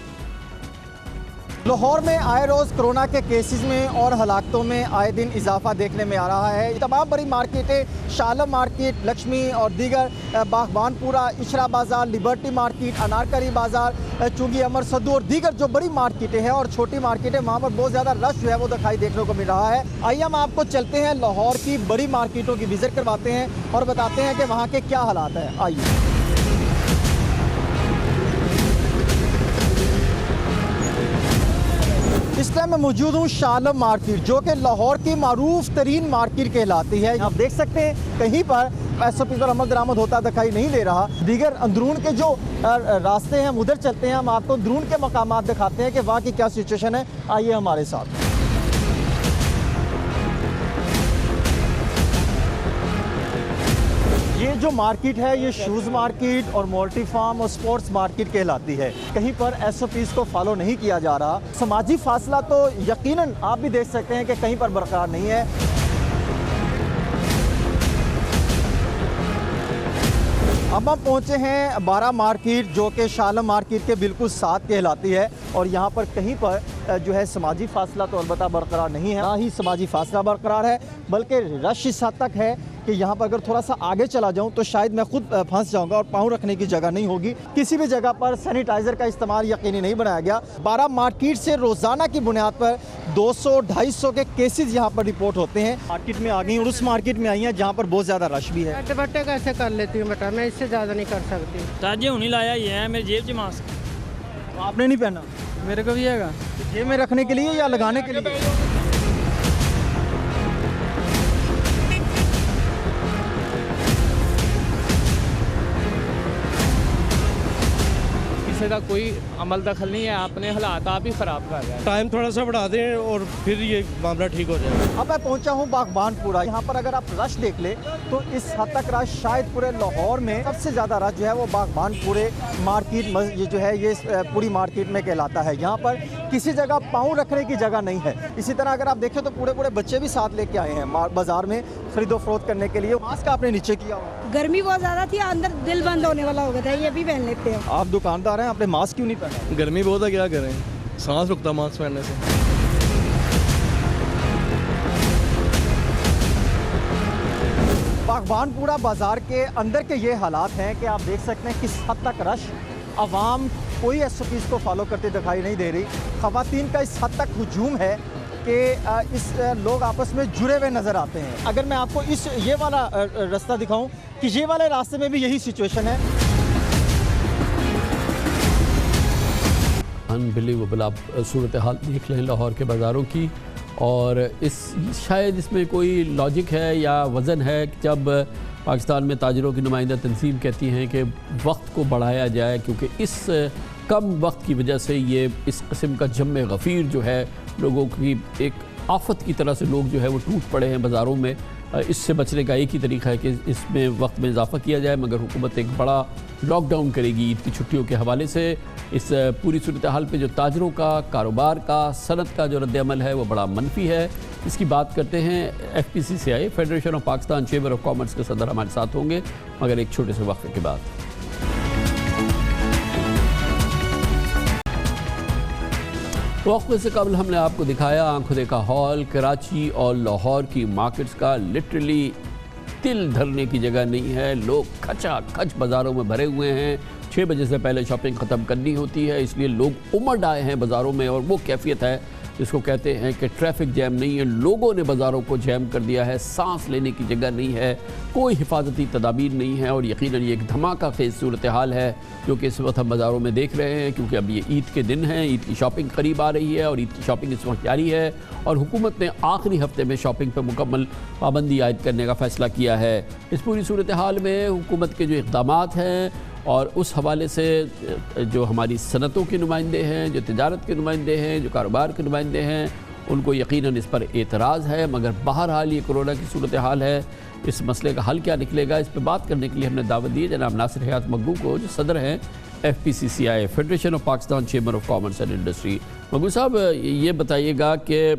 लाहौर में आए रोज़ कोरोना के केसेस में और हलाकतों में आए दिन इजाफा देखने में आ रहा है। तमाम बड़ी मार्केटें, शालम मार्केट, लक्ष्मी और दीगर, बागबानपुरा, इशरा बाज़ार, लिबर्टी मार्केट, अनारकली बाज़ार, चुंगी अमर सद्दू और दीगर जो बड़ी मार्केटें हैं और छोटी मार्केटें, वहाँ पर बहुत ज़्यादा रश जो है वो दिखाई देखने को मिल रहा है। आइए हम आपको चलते हैं लाहौर की बड़ी मार्केटों की विज़िट करवाते हैं और बताते हैं कि वहाँ के क्या हालात हैं। आइए। इस टाइम मैं मौजूद हूँ शालम मार्केट, जो कि लाहौर की मारूफ तरीन मार्केट कहलाती है। आप देख सकते हैं कहीं पर SOP पर अमल दरामद होता दिखाई नहीं दे रहा। दीगर अंदरून के जो रास्ते हैं हम उधर चलते हैं, हम आपको अंदरून के मकामात दिखाते हैं कि वहाँ की क्या सिचुएशन है। आइए हमारे साथ। ये जो मार्केट है ये शूज़ मार्केट और मल्टी फार्म और स्पोर्ट्स मार्केट कहलाती है। कहीं पर SOPs को फॉलो नहीं किया जा रहा। समाजी फासला तो यकीनन आप भी देख सकते हैं कि कहीं पर बरकरार नहीं है। अब हम पहुंचे हैं बारा मार्केट, जो कि शालम मार्केट के बिल्कुल साथ कहलाती है, और यहाँ पर कहीं पर जो है समाजी फासला तो अलबत्ता बरकरार नहीं है, ना ही समाजी फासला बरकरार है, बल्कि रश इस हद तक है कि यहाँ पर अगर थोड़ा सा आगे चला जाऊँ तो शायद मैं खुद फंस जाऊँगा और पाँव रखने की जगह नहीं होगी। किसी भी जगह पर सैनिटाइज़र का इस्तेमाल यकीनी नहीं बनाया गया। बारा मार्केट से रोज़ाना की बुनियाद पर 200-250 के केसेस यहाँ पर रिपोर्ट होते हैं। मार्केट में आ गई और उस मार्केट में आई हैं जहाँ पर बहुत ज़्यादा रश भी है। बट्टे कैसे कर लेती हूँ बेटा, मैं इससे ज़्यादा नहीं कर सकती। ताजे होने लाया ये है मेरी जेब च मास्क। आपने नहीं पहना? मेरे को भी है जेब में रखने के लिए या लगाने के लिए? किसी का कोई अमल दखल नहीं है, आपने हालात आप ही ख़राब कर रहे हैं। टाइम थोड़ा सा बढ़ा दें और फिर ये मामला ठीक हो जाएगा। अब मैं पहुंचा हूं बागबानपुरा। यहाँ पर अगर आप रश देख ले तो इस हद तक रश शायद पूरे लाहौर में सबसे ज़्यादा रश जो है वो बागबानपुरे मार्केट ये जो है ये पूरी मार्केट में कहलाता है। यहाँ पर किसी जगह पाँव रखने की जगह नहीं है। इसी तरह अगर आप देखें तो पूरे बच्चे भी साथ लेके आए हैं बाज़ार में खरीदो फरोख्त करने के लिए। मास्क आपने नीचे किया हुआ। गर्मी बहुत ज़्यादा थी, अंदर दिल बंद होने वाला हो गया था, ये भी पहन लेते हैं। आप दुकानदार हैं, आपने मास्क क्यों नहीं पहना? गर्मी बहुत है, क्या करें, सांस रुकता मास्क पहनने से। बागबानपुरा बाज़ार के अंदर के ये हालात हैं कि आप देख सकते हैं किस हद तक रश, अवाम कोई SOPs को फॉलो करते दिखाई नहीं दे रही। ख़वातीन का इस हद तक हुजूम है कि इस लोग आपस में जुड़े हुए नज़र आते हैं। अगर मैं आपको ये वाला रास्ता दिखाऊं कि ये वाले रास्ते में भी यही सिचुएशन है। अनबिलीवेबल आप सूरत हाल देख लें लाहौर के बाज़ारों की, और शायद इसमें कोई लॉजिक है या वज़न है कि जब पाकिस्तान में ताजरों की नुमाइंदा तंजीम कहती हैं कि वक्त को बढ़ाया जाए, क्योंकि इस कम वक्त की वजह से ये इस किस्म का जम गफ़ीर जो है लोगों की एक आफत की तरह से लोग जो है वो टूट पड़े हैं बाज़ारों में। इससे बचने का एक ही तरीका है कि इसमें वक्त में इजाफ़ा किया जाए, मगर हुकूमत एक बड़ा लॉकडाउन करेगी ईद की छुट्टियों के हवाले से। इस पूरी सूरत हाल पे जो ताजरों का, कारोबार का, सनत का जो रद्द-ए-अमल है वो बड़ा मनफी है। इसकी बात करते हैं FPCCI federation of Pakistan chamber of commerce के सदर हमारे साथ होंगे, मगर एक छोटे से वक्फे के बाद। वक्फे से कबल हमने आपको दिखाया आंखों देखा हॉल कराची और लाहौर की मार्केट्स का। लिटरली तिल धरने की जगह नहीं है, लोग खचा खच बाज़ारों में भरे हुए हैं। 6 बजे से पहले शॉपिंग ख़त्म करनी होती है, इसलिए लोग उमड़ आए हैं बाज़ारों में, और वो कैफियत है जिसको कहते हैं कि ट्रैफिक जैम नहीं है, लोगों ने बाज़ारों को जैम कर दिया है। सांस लेने की जगह नहीं है, कोई हिफाजती तदाबीर नहीं है, और यकीनन ये एक धमाका खेज सूरत हाल है जो कि इस वक्त हम बाज़ारों में देख रहे हैं, क्योंकि अब ये ईद के दिन हैं, ईद की शॉपिंग करीब आ रही है और ईद की शॉपिंग इस वक्त जारी है, और हुकूमत ने आखिरी हफ्ते में शॉपिंग पर मुकम्मल पाबंदी आयद करने का फ़ैसला किया है। इस पूरी सूरत हाल में हुकूमत के जो इक़दामात हैं और उस हवाले से जो हमारी सनतों के नुमाइंदे हैं, जो तिजारत के नुमाइंदे हैं, जो कारोबार के नुमाइंदे हैं, उनको यकीनन इस पर एतराज़ है। मगर बहरहाल ये कोरोना की सूरत हाल है, इस मसले का हल क्या निकलेगा, इस पर बात करने के लिए हमने दावत दी है जनाब नासिर हयात मकबू को, जो सदर हैं FPCCI federation of Pakistan chamber of commerce and industry. Maqbool sahab, ये बताइएगा कि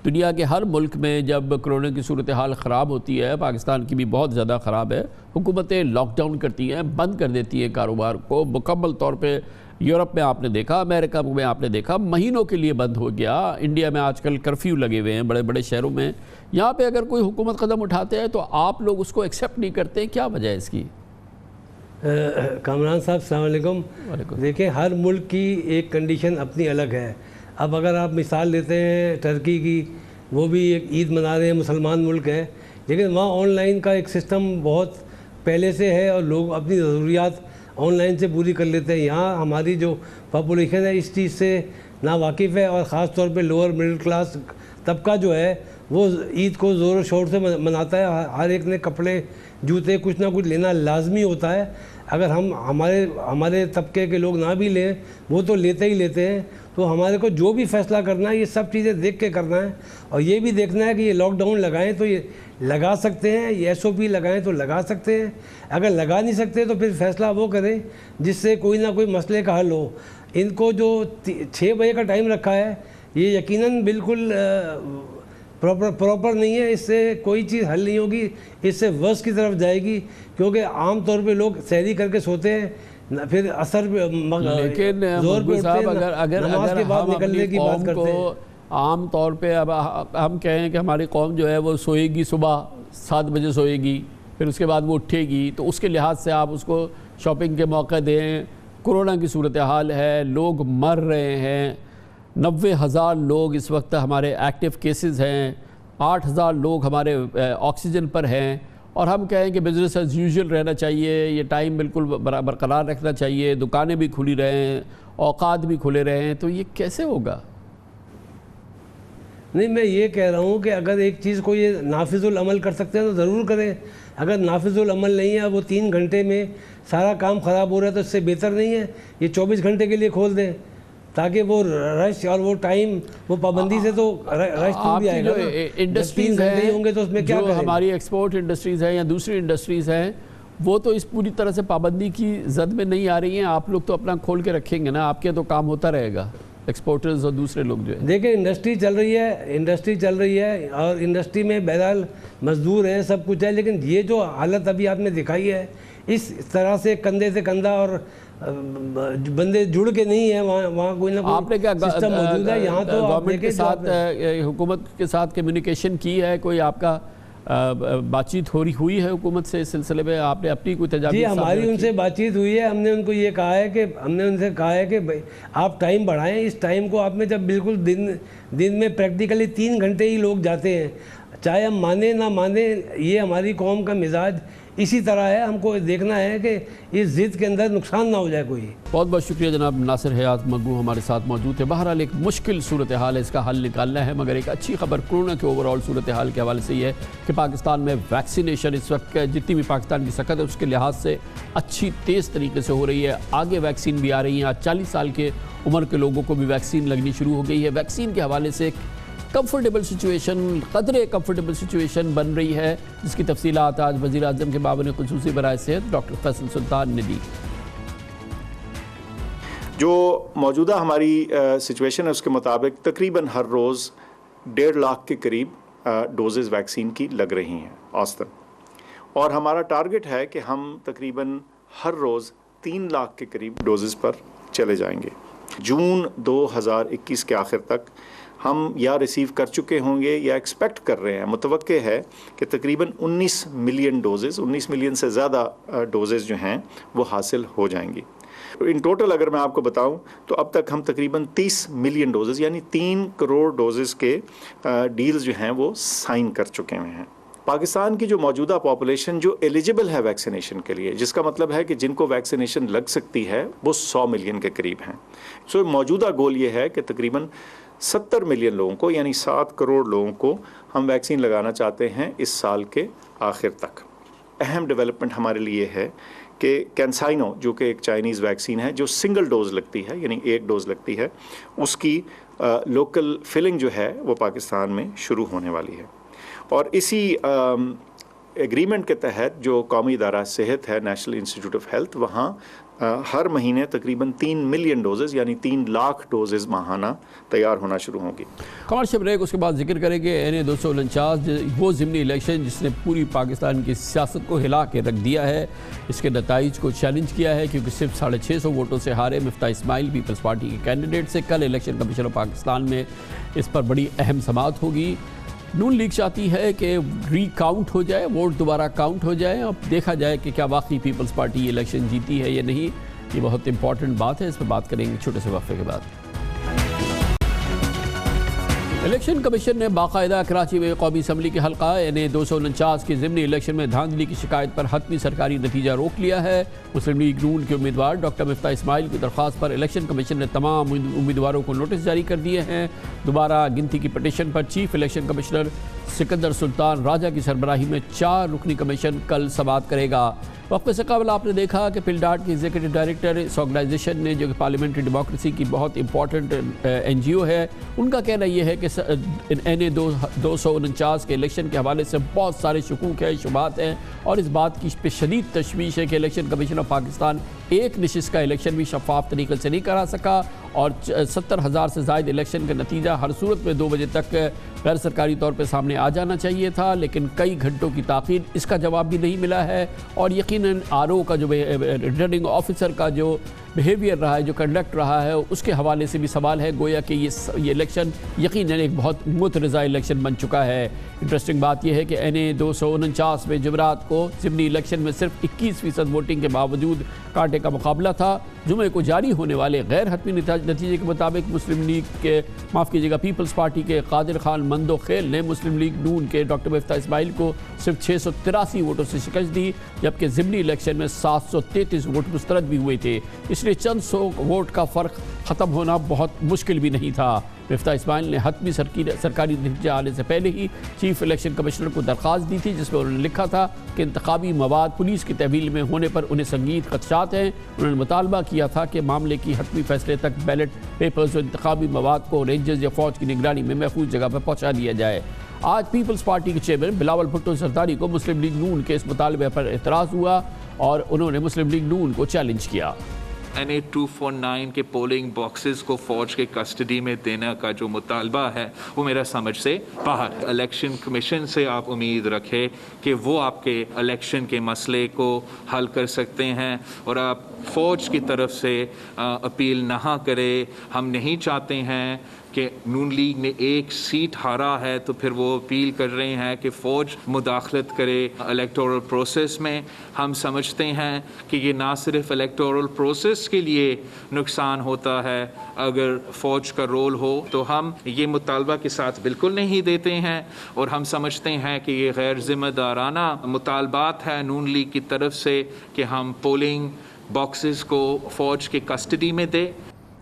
दुनिया के हर मुल्क में जब कोरोना की सूरत हाल ख़राब होती है, पाकिस्तान की भी बहुत ज़्यादा ख़राब है, हुकूमतें लॉकडाउन करती हैं, बंद कर देती हैं कारोबार को मुकम्मल तौर पे। यूरोप में आपने देखा, अमेरिका में आपने देखा, महीनों के लिए बंद हो गया। इंडिया में आजकल कर्फ्यू लगे हुए हैं बड़े बड़े शहरों में। यहाँ पे अगर कोई हुकूमत कदम उठाते हैं तो आप लोग उसको एक्सेप्ट नहीं करते, क्या वजह है इसकी? कामरान साहब अस्सलाम वालेकुम। देखिए, हर मुल्क की एक कंडीशन अपनी अलग है। अब अगर आप मिसाल लेते हैं टर्की की, वो भी एक ईद मना रहे हैं, मुसलमान मुल्क है, लेकिन वहाँ ऑनलाइन का एक सिस्टम बहुत पहले से है और लोग अपनी ज़रूरियात ऑनलाइन से पूरी कर लेते हैं। यहाँ हमारी जो पॉपुलेशन है इस चीज़ से ना वाकिफ़ है, और ख़ास तौर पे लोअर मिडिल क्लास तबका जो है वो ईद को ज़ोर शोर से मनाता है। हर एक ने कपड़े जूते कुछ ना कुछ लेना लाजमी होता है। अगर हम हमारे तबके के लोग ना भी लें, वो तो लेते ही लेते हैं। तो हमारे को जो भी फैसला करना है ये सब चीज़ें देख के करना है, और ये भी देखना है कि ये लॉकडाउन लगाएं तो ये लगा सकते हैं, ये SOP लगाएं तो लगा सकते हैं। अगर लगा नहीं सकते तो फिर फैसला वो करें जिससे कोई ना कोई मसले का हल हो। इनको जो 6 बजे का टाइम रखा है ये यकीनन बिल्कुल प्रॉपर नहीं है। इससे कोई चीज़ हल नहीं होगी, इससे वर्स की तरफ जाएगी, क्योंकि आम तौर पे लोग सहरी करके सोते हैं, फिर असर लेकिन जोर पे साहब अगर नमाज के बाद हम निकलने अपनी की बात कौम करते हैं। को आम तौर पे अब हम कहें कि हमारी कौम जो है वो सोएगी, सुबह 7 बजे सोएगी, फिर उसके बाद वो उठेगी, तो उसके लिहाज से आप उसको शॉपिंग के मौका दें। कोरोना की सूरत हाल है, लोग मर रहे हैं, 90,000 लोग इस वक्त हमारे एक्टिव केसेस हैं, 8,000 लोग हमारे ऑक्सीजन पर हैं, और हम कहें कि बिज़नेस एज़ यूजुअल रहना चाहिए, ये टाइम बिल्कुल बरकरार रखना चाहिए, दुकानें भी खुली रहें, औकात भी खुले रहें, तो ये कैसे होगा? नहीं, मैं ये कह रहा हूँ कि अगर एक चीज़ को ये नाफिजुल अमल कर सकते हैं तो ज़रूर करें। अगर नाफिजुल अमल नहीं है, वो 3 घंटे में सारा काम ख़राब हो रहा है, तो इससे बेहतर नहीं है ये 24 घंटे के लिए खोल दें, ताकि वो रश और वो टाइम, वो पाबंदी से तो रश तो भी आएगा। इंडस्ट्रीज हैं होंगे तो उसमें क्या जो हमारी एक्सपोर्ट इंडस्ट्रीज़ हैं या दूसरी इंडस्ट्रीज़ हैं, वो तो इस पूरी तरह से पाबंदी की जद में नहीं आ रही हैं। आप लोग तो अपना खोल के रखेंगे ना, आपके तो काम होता रहेगा, एक्सपोर्टर्स और दूसरे लोग जो है। देखिए, इंडस्ट्री चल रही है और इंडस्ट्री में बहरहाल मजदूर हैं, सब कुछ है, लेकिन ये जो हालत अभी आपने दिखाई है, इस तरह से कंधे से कंधा और बंदे जुड़ के नहीं है, वहाँ कोई ना कोई आपने क्या सिस्टम मौजूद है। यहाँ तो गवर्नमेंट के साथ, हुकूमत के साथ कम्युनिकेशन की है, कोई आपका बातचीत हुई है हुकूमत से इस सिलसिले में? आपने अपनी कोई तजावीज़? जी, हमारी उनसे बातचीत हुई है। हमने उनको ये कहा है कि उनसे कहा है कि भाई आप टाइम बढ़ाएं। इस टाइम को आप में जब बिल्कुल दिन में प्रैक्टिकली 3 घंटे ही लोग जाते हैं, चाहे हम माने ना माने, ये हमारी कौम का मिजाज इसी तरह है। हमको देखना है कि इस ज़िद के अंदर नुकसान ना हो जाए कोई। बहुत बहुत शुक्रिया जनाब नासिर हयात मग्गू हमारे साथ मौजूद है। बहरहाल एक मुश्किल सूरत हाल है, इसका हल निकालना है, मगर एक अच्छी खबर कोरोना के ओवरऑल सूरत हाल के हवाले से ये है कि पाकिस्तान में वैक्सीनेशन इस वक्त जितनी भी पाकिस्तान की सकत है उसके लिहाज से अच्छी तेज़ तरीके से हो रही है। आगे वैक्सीन भी आ रही है, आज 40 साल के उम्र के लोगों को भी वैक्सीन लगनी शुरू हो गई है। वैक्सीन के हवाले से कंफर्टेबल सिचुएशन, कदरे कंफर्टेबल सिचुएशन बन रही है, जिसकी तफसीलात आज वज़ीर आज़म के बाबन खुसूसी बराए सेहत डॉक्टर फैसल सुल्तान ने दी। जो मौजूदा हमारी सिचुएशन है उसके मुताबिक तकरीबन हर रोज़ 1.5 लाख के करीब डोजेज़ वैक्सीन की लग रही हैं औसतन, और हमारा टारगेट है कि हम तकरीबन हर रोज़ 3 लाख के करीब डोजेज़ पर चले जाएंगे। जून 2021 के आखिर तक हम या रिसीव कर चुके होंगे या एक्सपेक्ट कर रहे हैं, मुतवक्के है कि तकरीबन 19 मिलियन डोजेज़, 19 मिलियन से ज़्यादा डोजेज़ जो हैं वो हासिल हो जाएंगी। इन टोटल अगर मैं आपको बताऊं तो अब तक हम तकरीबन 30 मिलियन डोजेज़ यानी 3 करोड़ डोजेज़ के डील्स जो हैं वो साइन कर चुके हुए हैं। पाकिस्तान की जो मौजूदा पॉपुलेशन जो एलिजिबल है वैक्सीनेशन के लिए, जिसका मतलब है कि जिनको वैक्सीनेशन लग सकती है, वो 100 मिलियन के करीब हैं। सो मौजूदा गोल ये है कि तकरीबन 70 मिलियन लोगों को यानी 7 करोड़ लोगों को हम वैक्सीन लगाना चाहते हैं इस साल के आखिर तक। अहम डेवलपमेंट हमारे लिए है कि कैंसाइनो, जो कि एक चाइनीज़ वैक्सीन है जो सिंगल डोज़ लगती है यानी 1 डोज़ लगती है, उसकी लोकल फिलिंग जो है वो पाकिस्तान में शुरू होने वाली है। और इसी एग्रीमेंट के तहत जो कौमी इदारा सेहत है, नेशनल इंस्टीट्यूट ऑफ हेल्थ, वहाँ हर महीने तकरीबन 3 मिलियन डोजेज़ यानी 3 लाख डोजेज़ माहाना तैयार होना शुरू होंगी। कमर्शियल ब्रेक, उसके बाद जिक्र करेंगे NA 249, वो ज़िमनी इलेक्शन जिसने पूरी पाकिस्तान की सियासत को हिला के रख दिया है। इसके नताइज को चैलेंज किया है क्योंकि सिर्फ 650 वोटों से हारे मिफ्ता इस्माइल पीपल्स पार्टी के कैंडिडेट से। कल इलेक्शन कमीशन ऑफ पाकिस्तान में इस पर बड़ी अहम समाअत होगी। नून लीग चाहती है कि रीकाउंट हो जाए, वोट दोबारा काउंट हो जाए और देखा जाए कि क्या वाकई पीपल्स पार्टी ये इलेक्शन जीती है या नहीं। ये बहुत इंपॉर्टेंट बात है, इस पर बात करेंगे छोटे से वक्फे के बाद। इलेक्शन कमीशन ने बाकायदा कराची में कौमी असम्बली के हल्का यानी 249 के ज़िमनी इलेक्शन में धांधली की शिकायत पर हतमी सरकारी नतीजा रोक लिया है। मुस्लिम लीग नून के उम्मीदवार डॉक्टर मिफ्ता इस्माइल की दरख्वास्त पर इलेक्शन कमीशन ने तमाम उम्मीदवारों को नोटिस जारी कर दिए हैं। दोबारा गिनती की पटिशन पर chief election commissioner Sikandar Sultan Raja की सरबराही में 4 रुकनी कमीशन कल समाअत करेगा। वक्त से कबल आपने देखा कि पिलडाट के एग्जीक्यूटिव डायरेक्टर इस ऑर्गेनाइजेशन ने, जो कि पार्लियामेंट्री डेमोक्रेसी की बहुत इंपॉर्टेंट NGO है, उनका कहना यह है कि NA 249 के इलेक्शन के हवाले से बहुत सारे शकूक हैं, शुबात हैं और इस बात की पे शदीद तशवीश है कि इलेक्शन कमीशन ऑफ पाकिस्तान एक नशिस्त का इलेक्शन भी शफाफ तरीके से नहीं करा सका और 70,000 से ज़ायद इलेक्शन का नतीजा हर सूरत में 2 बजे तक गैर सरकारी तौर पर सामने आ जाना चाहिए था, लेकिन कई घंटों की ताख़ीर, इसका जवाब भी नहीं मिला है। और यकीनन RO का जो रिटर्निंग ऑफिसर का जो बिहेवियर रहा है, जो कंडक्ट रहा है, उसके हवाले से भी सवाल है। गोया कि ये इलेक्शन यकीनन एक बहुत मुतरज़ा इलेक्शन बन चुका है। इंटरेस्टिंग बात यह है कि NA 249 में जुमेरात को ज़िमनी इलेक्शन में सिर्फ 21% वोटिंग के बावजूद कांटे का मुकाबला था। जुमे को जारी होने वाले गैर हतमी नतीजे के मुताबिक मुस्लिम लीग के पीपल्स पार्टी के कादिर खान मंदो खेल ने मुस्लिम लीग नून के डॉक्टर मिफ्ता इस्माइल को सिर्फ 683 वोटों से शिकस्त दी, जबकि ज़िमनी इलेक्शन में 733 वोट मुस्तरद भी हुए थे। इसलिए चंद 100 वोट का फ़र्क ख़त्म होना बहुत मुश्किल भी नहीं था। मिफ्ता इस्माइल ने हतमी सरकारी नतीजा आने से पहले ही चीफ इलेक्शन कमिश्नर को दरख्वास्त दी थी, जिसमें उन्होंने लिखा था कि इंतखाबी मवाद पुलिस की तहवील में होने पर उन्हें संगीन खदशात हैं। उन्होंने मुतालबा किया था कि मामले की हतमी फैसले तक बैलेट पेपर्स और इंतखाबी मवाद को रेंजर्स या फौज की निगरानी में महफूज जगह पर पहुँचा दिया जाए। आज पीपल्स पार्टी के चेयरमैन बिलावल भुट्टो जरदारी को मुस्लिम लीग नून के इस मुतालबे पर एतराज़ हुआ और उन्होंने मुस्लिम लीग नून को चैलेंज किया। NA 249 के पोलिंग बॉक्सेस को फौज के कस्टडी में देने का जो मुतालबा है वो मेरा समझ से बाहर। इलेक्शन कमीशन से आप उम्मीद रखें कि वो आपके इलेक्शन के मसले को हल कर सकते हैं और आप फ़ौज की तरफ से अपील ना करें। हम नहीं चाहते हैं कि नून लीग ने 1 सीट हारा है तो फिर वो अपील कर रहे हैं कि फ़ौज मुदाखलत करे इलेक्टोरल प्रोसेस में। हम समझते हैं कि ये ना सिर्फ इलेक्टोरल प्रोसेस के लिए नुकसान होता है अगर फ़ौज का रोल हो, तो हम ये मुतालबा के साथ बिल्कुल नहीं देते हैं और हम समझते हैं कि ये गैर ज़िम्मेदाराना मुतालबात है नून लीग की तरफ से कि हम पोलिंग बॉक्सेस को फ़ौज के कस्टडी में दें।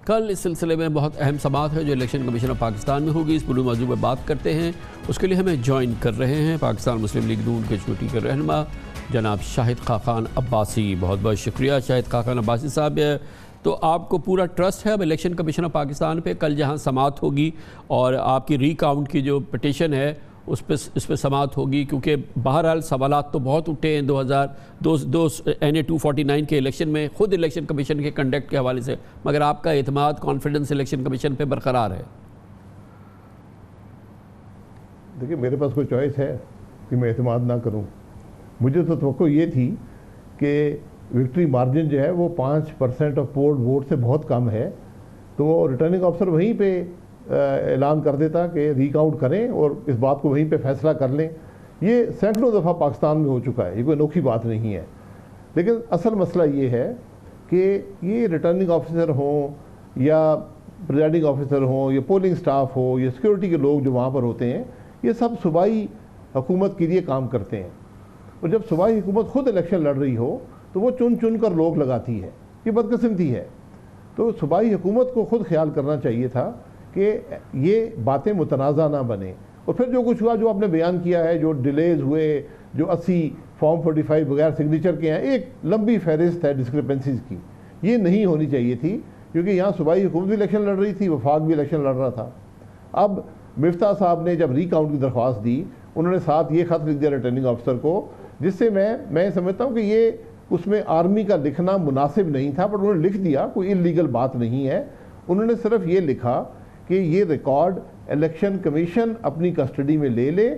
कल इस सिलसिले में बहुत अहम समाअत है जो इलेक्शन कमीशन ऑफ पाकिस्तान में होगी। इस बुरी मौजू पर बात करते हैं, उसके लिए हमें ज्वाइन कर रहे हैं पाकिस्तान मुस्लिम लीग नून के चोटी के रहनुमा जनाब शाहिद खाखान अब्बासी। बहुत बहुत शुक्रिया शाहिद खाखान अब्बासी साहब। तो आपको पूरा ट्रस्ट है अब इलेक्शन कमीशन ऑफ पाकिस्तान पे? कल जहाँ समाअत होगी और आपकी रीकाउंट की जो पटिशन है उस पर समाअत होगी, क्योंकि बहरहाल सवालात तो बहुत उठे हैं 2002 NA 249 के इलेक्शन में, ख़ुद इलेक्शन कमीशन के कंडक्ट के हवाले से, मगर आपका एतमाद कॉन्फिडेंस इलेक्शन कमीशन पे बरकरार है? देखिए, मेरे पास कोई चॉइस है कि मैं एतमाद ना करूं। मुझे तो तवक्को ये थी कि विक्ट्री मार्जिन जो है वो 5% ऑफ पोल्ड वोट से बहुत कम है, तो रिटर्निंग ऑफिसर वहीं पे ऐलान कर देता कि रिकाउंट करें और इस बात को वहीं पे फैसला कर लें। ये सैकड़ों दफ़ा पाकिस्तान में हो चुका है, ये कोई अनोखी बात नहीं है। लेकिन असल मसला ये है कि ये रिटर्निंग ऑफिसर हों या प्रिजाइडिंग ऑफिसर हों या पोलिंग स्टाफ हो या सिक्योरिटी के लोग जो वहाँ पर होते हैं, ये सब सूबाई हुकूमत के लिए काम करते हैं। और जब सूबाई हुकूमत ख़ुद इलेक्शन लड़ रही हो तो वो चुन चुन कर लोग लगाती है, ये बदकिस्मती है। तो सूबाई हुकूमत को ख़ुद ख्याल करना चाहिए था कि ये बातें मुतनाज़ा ना बने। और फिर जो कुछ हुआ, जो आपने बयान किया है, जो डिलेज हुए, जो 80 फॉर्म 45 बगैर सिग्नेचर के हैं, एक लंबी फहरिस्त है डिस्क्रिपेंसीज की, ये नहीं होनी चाहिए थी, क्योंकि यहाँ सूबाई हुकूमत भी इलेक्शन लड़ रही थी, वफाक भी इलेक्शन लड़ रहा था। अब मिफ्ता साहब ने जब रिकाउंट की दरख्वास्त दी, उन्होंने साथ ये ख़त लिख दिया रिटर्निंग ऑफिसर को, जिससे मैं समझता हूँ कि ये उसमें आर्मी का लिखना मुनासिब नहीं था, पर उन्होंने लिख दिया, कोई इलीगल बात नहीं है। उन्होंने सिर्फ ये लिखा कि ये रिकॉर्ड इलेक्शन कमीशन अपनी कस्टडी में ले ले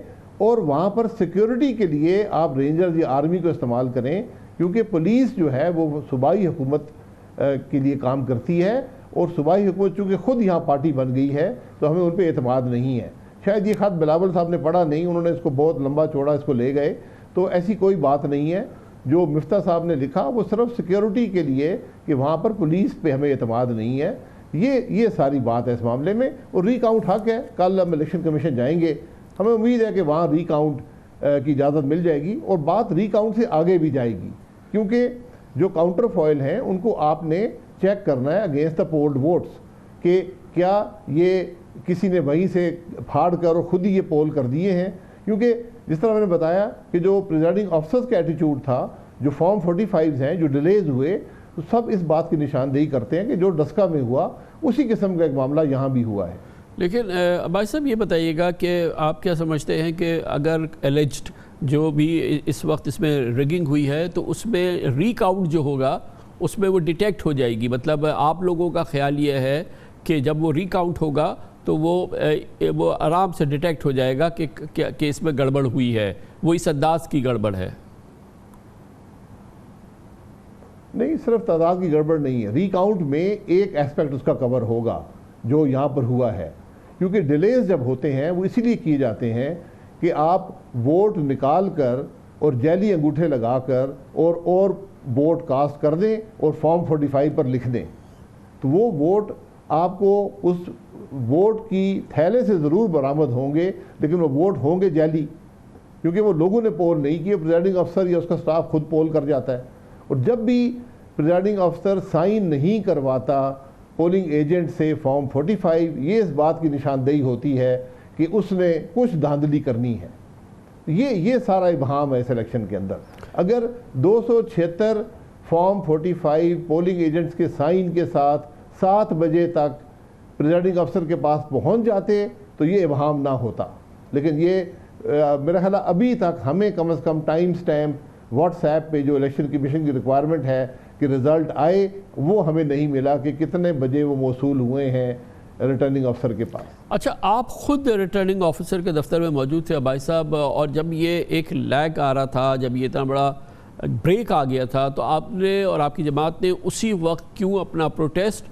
और वहाँ पर सिक्योरिटी के लिए आप रेंजर्स या आर्मी को इस्तेमाल करें, क्योंकि पुलिस जो है वो सूबाई हुकूमत के लिए काम करती है और सूबाई हुकूमत चूँकि ख़ुद यहाँ पार्टी बन गई है तो हमें उन पर एतमाद नहीं है। शायद ये ख़त बिलावल साहब ने पढ़ा नहीं, उन्होंने इसको बहुत लंबा चौड़ा इसको ले गए, तो ऐसी कोई बात नहीं है। जो मिफ्ता साहब ने लिखा वो सिर्फ सिक्योरिटी के लिए कि वहाँ पर पुलिस पे हमें एतमाद नहीं है, ये सारी बात है इस मामले में। और रीकाउंट हक है, कल हम इलेक्शन कमीशन जाएंगे, हमें उम्मीद है कि वहाँ रीकाउंट की इजाज़त मिल जाएगी और बात रीकाउंट से आगे भी जाएगी, क्योंकि जो काउंटर फॉइल हैं उनको आपने चेक करना है अगेंस्ट द पोल्ड वोट्स कि क्या ये किसी ने वहीं से फाड़ कर और ख़ुद ही ये पोल कर दिए हैं। क्योंकि जिस तरह मैंने बताया कि जो प्रिजाइडिंग ऑफिसर्स का एटीट्यूड था, जो फॉर्म 45 हैं जो डिलेज हुए, तो सब इस बात की निशानदेही करते हैं कि जो डस्का में हुआ उसी किस्म का एक मामला यहाँ भी हुआ है। लेकिन भाई साहब ये बताइएगा कि आप क्या समझते हैं कि अगर एलिज्ड जो भी इस वक्त इसमें रिगिंग हुई है तो उसमें रीकाउंट जो होगा उसमें वो डिटेक्ट हो जाएगी, मतलब आप लोगों का ख्याल ये है कि जब वो रीकाउंट होगा तो वो आराम से डिटेक्ट हो जाएगा कि इसमें गड़बड़ हुई है, वो इस अंदाज की गड़बड़ है? नहीं, सिर्फ तादाद की गड़बड़ नहीं है, रीकाउंट में एक एस्पेक्ट उसका कवर होगा जो यहाँ पर हुआ है। क्योंकि डिलेज जब होते हैं वो इसीलिए किए जाते हैं कि आप वोट निकाल कर और जैली अंगूठे लगाकर और वोट कास्ट कर दें और फॉर्म 45 पर लिख दें, तो वो वोट आपको उस वोट की थैले से ज़रूर बरामद होंगे, लेकिन वो वोट होंगे जाली, क्योंकि वो लोगों ने पोल नहीं किए, प्रिजाइडिंग अफसर या उसका स्टाफ खुद पोल कर जाता है। और जब भी प्रिजाइडिंग अफसर साइन नहीं करवाता पोलिंग एजेंट से फॉर्म 45, ये इस बात की निशानदेही होती है कि उसने कुछ धांधली करनी है। ये सारा इबहाम है इस इलेक्शन के अंदर। अगर 276 फॉर्म 45 पोलिंग एजेंट्स के साइन के साथ 7 बजे तक प्रिजाइडिंग अफसर के पास पहुंच जाते तो ये इबहाम ना होता। लेकिन ये मेरा ख्याल अभी तक हमें कम से कम टाइम स्टैम्प व्हाट्सएप पे जो इलेक्शन कमीशन की रिक्वायरमेंट है कि रिज़ल्ट आए, वो हमें नहीं मिला कि कितने बजे वो मौसूल हुए हैं रिटर्निंग ऑफिसर के पास। अच्छा, आप खुद रिटर्निंग ऑफिसर के दफ्तर में मौजूद थे भाई साहब, और जब ये एक लैग आ रहा था, जब ये इतना बड़ा ब्रेक आ गया था, तो आपने और आपकी जमात ने उसी वक्त क्यों अपना प्रोटेस्ट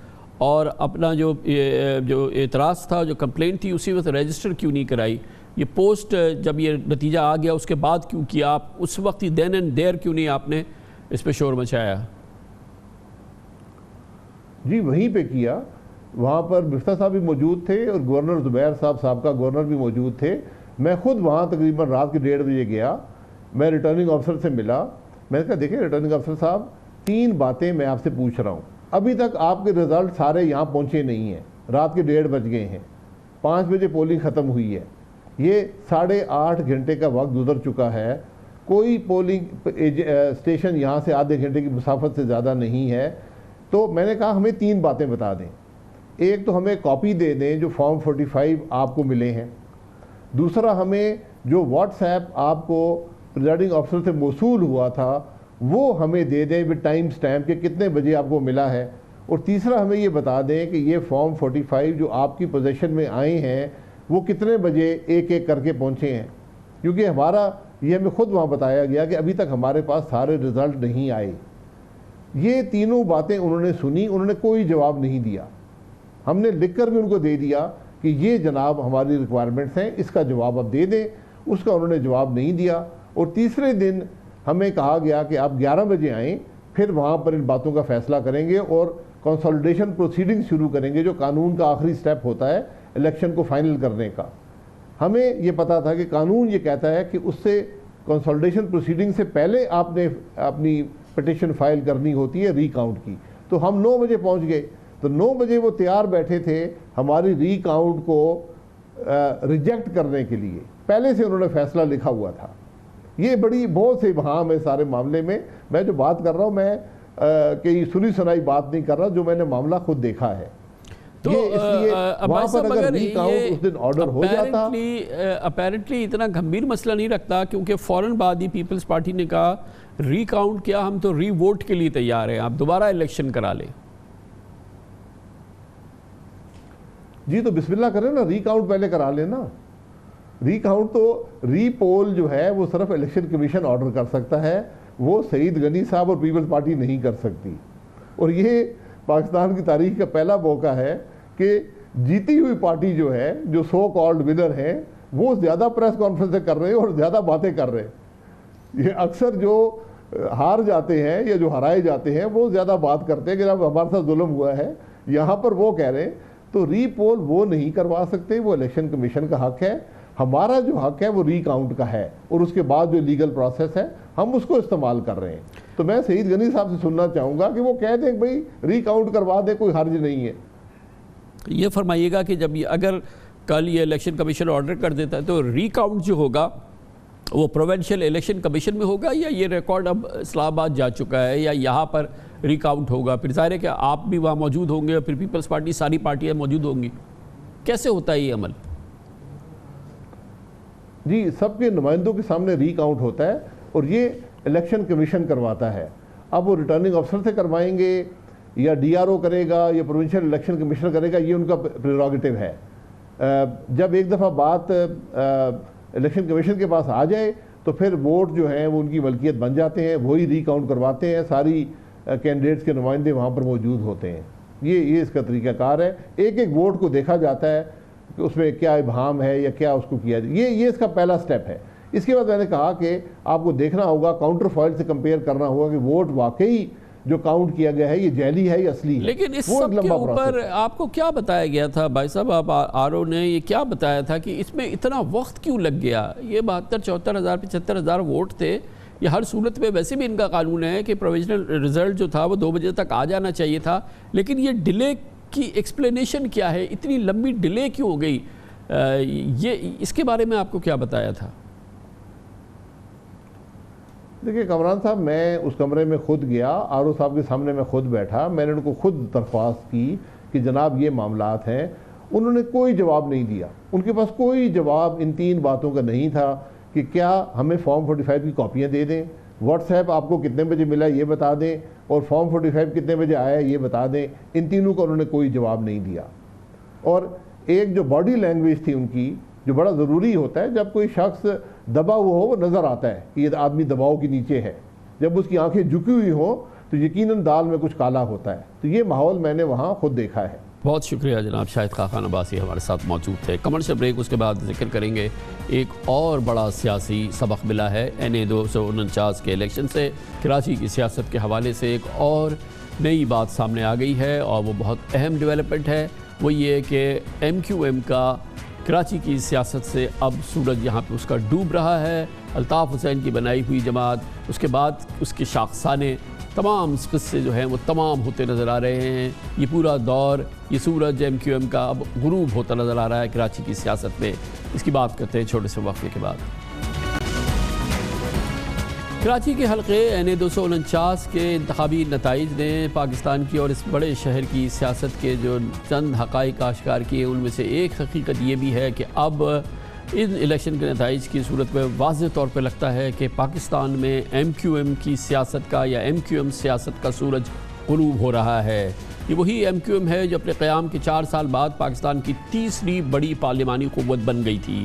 और अपना जो एतराज़ था, जो कंप्लेंट थी, उसी वक्त रजिस्टर क्यों नहीं कराई? ये पोस्ट जब ये नतीजा आ गया उसके बाद क्यों किया? आप उस वक्त ही देन एंड देयर क्यों नहीं आपने इस पर शोर मचाया? जी वहीं पे किया, वहाँ पर मिफ्ता साहब भी मौजूद थे और गवर्नर ज़ुबैर साहब साबका गवर्नर भी मौजूद थे। मैं खुद वहाँ तकरीबन रात के 1:30 बजे गया, मैं रिटर्निंग ऑफिसर से मिला। मैंने कहा देखिए रिटर्निंग ऑफिसर साहब, 3 बातें मैं आपसे पूछ रहा हूँ, अभी तक आपके रिज़ल्ट सारे यहाँ पहुँचे नहीं हैं, रात के 1:30 बज गए हैं, 5 बजे पोलिंग ख़त्म हुई है, ये 8.5 घंटे का वक्त गुजर चुका है, कोई पोलिंग स्टेशन यहाँ से आधे घंटे की मुसाफत से ज़्यादा नहीं है। तो मैंने कहा हमें 3 बातें बता दें, एक तो हमें कॉपी दे दें जो फॉर्म 45 आपको मिले हैं, दूसरा हमें जो व्हाट्सएप आपको प्रिजाइडिंग ऑफिसर से मौसूल हुआ था वो हमें दे दें विद टाइम स्टैम्प के कितने बजे आपको मिला है, और तीसरा हमें ये बता दें कि ये फॉर्म 45 जो आपकी पोजीशन में आए हैं वो कितने बजे एक एक करके पहुँचे हैं। क्योंकि हमारा ये हमें खुद वहाँ बताया गया कि अभी तक हमारे पास सारे रिज़ल्ट नहीं आए। ये तीनों बातें उन्होंने सुनी, उन्होंने कोई जवाब नहीं दिया। हमने लिखकर भी उनको दे दिया कि ये जनाब हमारी रिक्वायरमेंट्स हैं, इसका जवाब आप दे दें, उसका उन्होंने जवाब नहीं दिया। और तीसरे दिन हमें कहा गया कि आप 11 बजे आएँ, फिर वहाँ पर इन बातों का फ़ैसला करेंगे और कंसोलिडेशन प्रोसीडिंग शुरू करेंगे, जो कानून का आखिरी स्टेप होता है इलेक्शन को फाइनल करने का। हमें ये पता था कि कानून ये कहता है कि उससे कंसोलिडेशन प्रोसीडिंग से पहले आपने अपनी पिटिशन फाइल करनी होती है रीकाउंट की। तो हम 9 बजे पहुँच गए, तो 9 बजे वो तैयार बैठे थे हमारी रीकाउंट को रिजेक्ट करने के लिए, पहले से उन्होंने फैसला लिखा हुआ था। ये बड़ी बहुत से इबहाम है सारे मामले में। मैं जो बात कर रहा हूँ, मैं कहीं सुनी सुनाई बात नहीं कर रहा, जो मैंने मामला खुद देखा है। तो वहाँ पर अगर रीकाउंट उस दिन ऑर्डर हो जाता, अपेरेंटली इतना गंभीर मसला नहीं रखता, क्योंकि फ़ौरन बाद ही पीपल्स पार्टी ने कहा रीकाउंट क्या, हम तो री वोट के लिए तैयार हैं, आप दोबारा इलेक्शन करा लें। जी तो बिस्मिल्लाह करें ना, रीकाउंट पहले करा लेना। रीकाउंट तो रीपोल जो है वो सिर्फ इलेक्शन कमीशन ऑर्डर कर सकता है, वो सईद गनी साहब और पीपल्स पार्टी नहीं कर सकती। और ये पाकिस्तान की तारीख का पहला मौका है कि जीती हुई पार्टी जो है, जो सो कॉल्ड विनर है, वो ज़्यादा प्रेस कॉन्फ्रेंस कर रहे हैं और ज़्यादा बातें कर रहे हैं। ये अक्सर जो हार जाते हैं या जो हराए जाते हैं वो ज़्यादा बात करते हैं कि अब हमारे साथ जुल्म हुआ है, यहाँ पर वो कह रहे हैं, तो रीपोल वो नहीं करवा सकते, वो इलेक्शन कमीशन का हक है। हमारा जो हक है वो रीकाउंट का है, और उसके बाद जो लीगल प्रोसेस है हम उसको इस्तेमाल कर रहे हैं। तो मैं सईद गनी साहब से सुनना चाहूँगा कि वो कह दें भाई रीकाउंट करवा दे, कोई हर्ज नहीं है। ये फरमाइएगा कि जब ये अगर कल ये इलेक्शन कमीशन ऑर्डर कर देता है तो रीकाउंट जो होगा वो प्रोविंशियल इलेक्शन कमीशन में होगा, या ये रिकॉर्ड अब इस्लामाबाद जा चुका है, या यहाँ पर रिकाउंट होगा? फिर ज़ाहिर है कि आप भी वहाँ मौजूद होंगे और फिर पीपल्स पार्टी सारी पार्टियाँ मौजूद होंगी। कैसे होता है ये अमल? जी, सबके नुमाइंदों के सामने रीकाउंट होता है और ये इलेक्शन कमीशन करवाता है। अब वो रिटर्निंग अफसर से करवाएंगे या DRO करेगा या प्रोविंशियल इलेक्शन कमिश्नर करेगा, ये उनका प्रेरोगेटिव है। जब एक दफ़ा बात इलेक्शन कमीशन के पास आ जाए तो फिर वोट जो हैं वो उनकी मलकियत बन जाते हैं, वही रीकाउंट करवाते हैं, सारी कैंडिडेट्स के नुमाइंदे वहाँ पर मौजूद होते हैं। ये इसका तरीक़ाकार है। एक एक वोट को देखा जाता है कि उसमें क्या इबहम है या क्या उसको किया जाए। ये इसका पहला स्टेप है। इसके बाद मैंने कहा कि आपको देखना होगा, काउंटर फॉइल से कंपेयर करना होगा कि वोट वाकई जो काउंट किया गया है ये जैली है या असली है। लेकिन इस सब के ऊपर आपको क्या बताया गया था भाई साहब, आप RO ने ये क्या बताया था कि इसमें इतना वक्त क्यों लग गया? ये 72-74 हज़ार 75 हज़ार वोट थे। ये हर सूरत में वैसे भी इनका कानून है कि प्रोविजनल रिजल्ट जो था वो 2 बजे तक आ जाना चाहिए था, लेकिन ये डिले की एक्सप्लेनेशन क्या है? इतनी लंबी डिले क्यों हो गई? ये इसके बारे में आपको क्या बताया था? देखिए कमरान साहब, मैं उस कमरे में खुद गया, RO साहब के सामने मैं खुद बैठा, मैंने उनको खुद दरख्वास्त की कि जनाब ये मामलात हैं। उन्होंने कोई जवाब नहीं दिया। उनके पास कोई जवाब इन 3 बातों का नहीं था कि क्या हमें फॉर्म 45 की कॉपियाँ दे दें, व्हाट्सएप आपको कितने बजे मिला ये बता दें, और फॉर्म 45 कितने बजे आया ये बता दें। इन तीनों का उन्होंने कोई जवाब नहीं दिया। और एक जो बॉडी लैंग्वेज थी उनकी, जो बड़ा ज़रूरी होता है, जब कोई शख्स दबा हुआ हो वो नज़र आता है कि ये आदमी दबाव के नीचे है। जब उसकी आंखें झुकी हुई हो तो यकीनन दाल में कुछ काला होता है। तो ये माहौल मैंने वहाँ खुद देखा है। बहुत शुक्रिया जनाब। शाहिद खान अब्बासी हमारे साथ मौजूद थे। कमर्शियल ब्रेक, उसके बाद जिक्र करेंगे एक और बड़ा सियासी सबक मिला है NA 249 के इलेक्शन से। कराची की सियासत के हवाले से एक और नई बात सामने आ गई है और वो बहुत अहम डेवलपमेंट है। वो ये कि MQM का कराची की सियासत से अब सूरज यहाँ पे उसका डूब रहा है। अल्ताफ़ हुसैन की बनाई हुई जमात, उसके बाद उसके शाखसाने, तमाम किस्से जो हैं वो तमाम होते नज़र आ रहे हैं। ये पूरा दौर, ये सूरज MQM का अब गुरूब होता नज़र आ रहा है कराची की सियासत में। इसकी बात करते हैं छोटे से वक्फे के बाद। कराची के हल्के NA 249 के इंतखाबी नताइज ने पाकिस्तान की और इस बड़े शहर की सियासत के जो चंद हक़ाइक़ आश्कार किए, उनमें से एक हकीकत ये भी है कि अब इन इलेक्शन के नताइज की सूरत में वाज़ेह तौर पर लगता है कि पाकिस्तान में MQM की सियासत का या MQM सियासत का सूरज ग़ुरूब हो रहा है। ये वही MQM है जो अपने क़याम के 4 साल बाद पाकिस्तान की तीसरी बड़ी पार्लिमानी क़ुव्वत बन गई थी।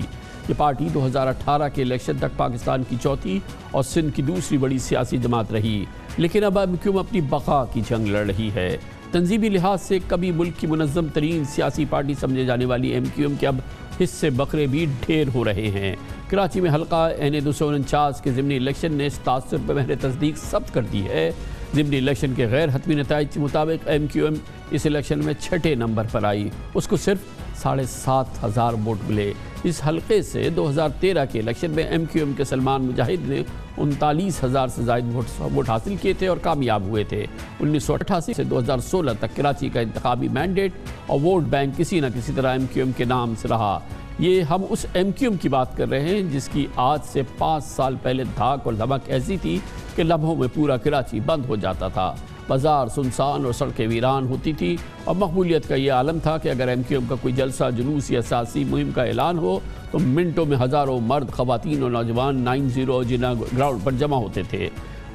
ये पार्टी 2018 के इलेक्शन तक पाकिस्तान की चौथी और सिंध की दूसरी बड़ी सियासी जमात रही, लेकिन अब MQM अपनी बका की जंग लड़ रही है। तंजीमी लिहाज से कभी मुल्क की मुनज़्ज़म तरीन सियासी पार्टी समझे जाने वाली MQM के अब हिस्से बकरे भी ढेर हो रहे हैं। कराची में हल्का NA 249 के ज़िमनी इलेक्शन ने इस तासुर पर महर तस्दीक सब्त कर दी है। ज़िमनी इलेक्शन के गैर हतमी नताइज के मुताबिक MQM इस इलेक्शन में 6ठे नंबर पर आई। उसको सिर्फ 7,500 वोट मिले। इस हल्के से 2013 के इलेक्शन में MQM के सलमान मुजाहिद ने 39,000 से ज़ायद वोट हासिल किए थे और कामयाब हुए थे। 1988 से 2016 तक कराची का इंतखाबी मैंडेट और वोट बैंक किसी न किसी तरह MQM के नाम से रहा। ये हम उस MQM की बात कर रहे हैं जिसकी आज से 5 साल पहले धाक और धमक ऐसी थी कि लम्हों में पूरा कराची बंद हो जाता था। बाज़ार सुनसान और सड़कें वीरान होती थी और मकबूलियत का ये आलम था कि अगर MQM का कोई जलसा जुलूस या सियासी मुहिम का ऐलान हो तो मिनटों में हज़ारों मर्द, ख़वातीन और नौजवान 90 जिना ग्राउंड पर जमा होते थे।